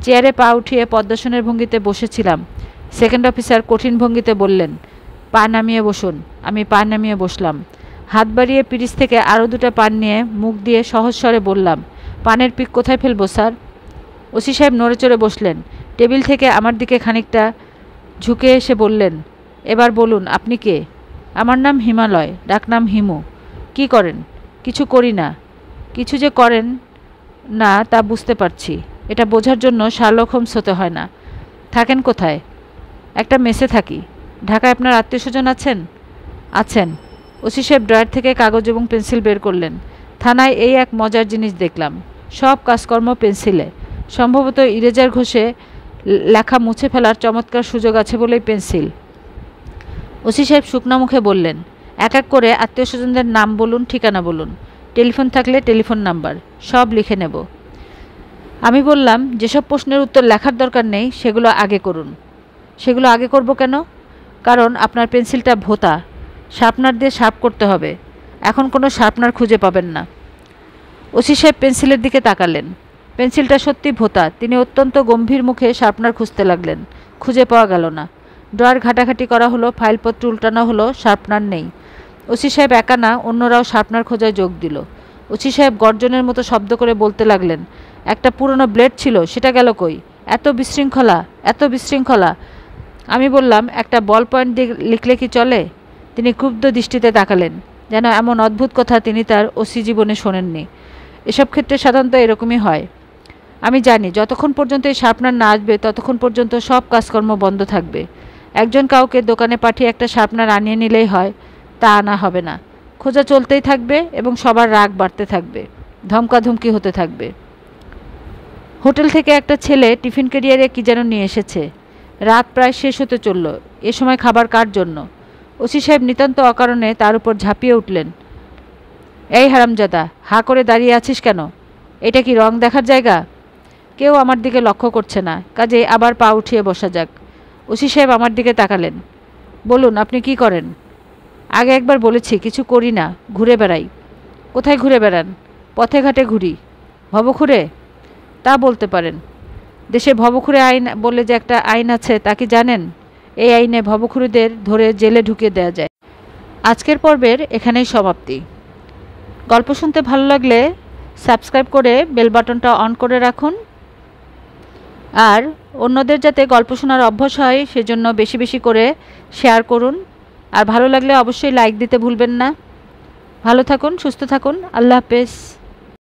চেয়ারে পা উঠিয়ে পদ্মাসনের ভঙ্গিতে বসেছিলাম। সেকেন্ড অফিসার কঠিন ভঙ্গিতে বললেন, পা নামিয়ে বসুন। আমি পা নামিয়ে বসলাম। হাত বাড়িয়ে পিরিচ থেকে আরও 2টা পান নিয়ে মুখ দিয়ে সহজ স্বরে বললাম, পানের পিক কোথায় ফেলবো স্যার? ওসি সাহেব নড়ে চড়ে বসলেন। টেবিল থেকে আমার দিকে খানিকটা ঝুঁকে এসে বললেন, এবার বলুন আপনি কে? আমার নাম হিমালয়, ডাকনাম হিমু। কি করেন? কিছু করি না। কিছু যে করেন না তা বুঝতে পারছি। এটা বোঝার জন্য শার্লক হোমস হতে হয় না। থাকেন কোথায়? একটা মেসে থাকি। ঢাকায় আপনার আত্মীয়স্বজন আছেন? আছেন। ওসি সাহেব ড্রয়ার থেকে কাগজ এবং পেন্সিল বের করলেন। থানায় এই এক মজার জিনিস দেখলাম, সব কাজকর্ম পেন্সিলে। সম্ভবত ইরেজার ঘষে লেখা মুছে ফেলার চমৎকার সুযোগ আছে বলেই পেন্সিল। ওসি সাহেব শুকনো মুখে বললেন, এক এক করে আত্মীয়স্বজনদের নাম বলুন, ঠিকানা বলুন, টেলিফোন থাকলে টেলিফোন নাম্বার, সব লিখে নেব। আমি বললাম, যেসব প্রশ্নের উত্তর লেখার দরকার নেই সেগুলো আগে করুন। সেগুলো আগে করব কেন? কারণ আপনার পেন্সিলটা ভোঁতা, শার্পনার দিয়ে শার্প করতে হবে। এখন কোনো শার্পনার খুঁজে পাবেন না। ওসি সাহেব পেন্সিলের দিকে তাকালেন। পেন্সিলটা সত্যি ভোঁতা। তিনি অত্যন্ত গম্ভীর মুখে শার্পনার খুঁজতে লাগলেন। খুঁজে পাওয়া গেল না। ড্রয়ার ঘাটাঘাটি করা হলো, ফাইলপত্র উল্টানো হলো, শার্পনার নেই। ওসি সাহেব একা না, অন্যরাও শার্পনার খোঁজায় যোগ দিল। ওসি সাহেব গর্জনের মতো শব্দ করে বলতে লাগলেন, একটা পুরনো ব্লেড ছিল, সেটা গেল কই? এত বিশৃঙ্খলা, এত বিশৃঙ্খলা। আমি বললাম, একটা বল পয়েন্ট দিয়ে লিখলে কি চলে? তিনি ক্ষুব্ধ দৃষ্টিতে তাকালেন, যেন এমন অদ্ভুত কথা তিনি তার ওসি জীবনে শোনেননি। এসব ক্ষেত্রে সাধারণত এরকমই হয়। আমি জানি যতক্ষণ পর্যন্ত এই শার্পনার না আসবে ততক্ষণ পর্যন্ত সব কাজকর্ম বন্ধ থাকবে। একজন কাউকে দোকানে পাঠিয়ে একটা শার্পনার আনিয়ে নিলেই হয়, তা আনা হবে না। খোঁজা চলতেই থাকবে এবং সবার রাগ বাড়তে থাকবে, ধমকাধমকি হতে থাকবে। হোটেল থেকে একটা ছেলে টিফিন ক্যারিয়ারে কী যেন নিয়ে এসেছে। রাত প্রায় শেষ হতে চলল। এ সময় খাবার কার জন্য? ওসি সাহেব নিতান্ত অকারণে তার উপর ঝাঁপিয়ে উঠলেন। এই হারামজাদা, হাঁ করে দাঁড়িয়ে আছিস কেন? এটা কি রং দেখার জায়গা? কেউ আমার দিকে লক্ষ্য করছে না, কাজে আবার পা উঠিয়ে বসা যাক। ওসি সাহেব আমার দিকে তাকালেন। বলুন, আপনি কি করেন? আগে একবার বলেছি কিছু করি না, ঘুরে বেড়াই। কোথায় ঘুরে বেড়ান? পথে ঘাটে ঘুরি। ভবঘুরে? তা বলতে পারেন। দেশে ভবঘুরে আইন বলে যে একটা আইন আছে, তা কি জানেন? এই আইনে ভবঘুরেদের ধরে জেলে ঢুকিয়ে দেওয়া যায়। আজকের পর্বের এখানেই সমাপ্তি। গল্প শুনতে ভালো লাগলে সাবস্ক্রাইব করে বেল বাটনটা অন করে রাখুন। আর অন্যদের যাতে গল্প শোনার অভ্যাস হয় সেজন্য বেশি বেশি করে শেয়ার করুন। আর ভালো লাগলে অবশ্যই লাইক দিতে ভুলবেন না। ভালো থাকুন, সুস্থ থাকুন। আল্লাহ হাফেজ।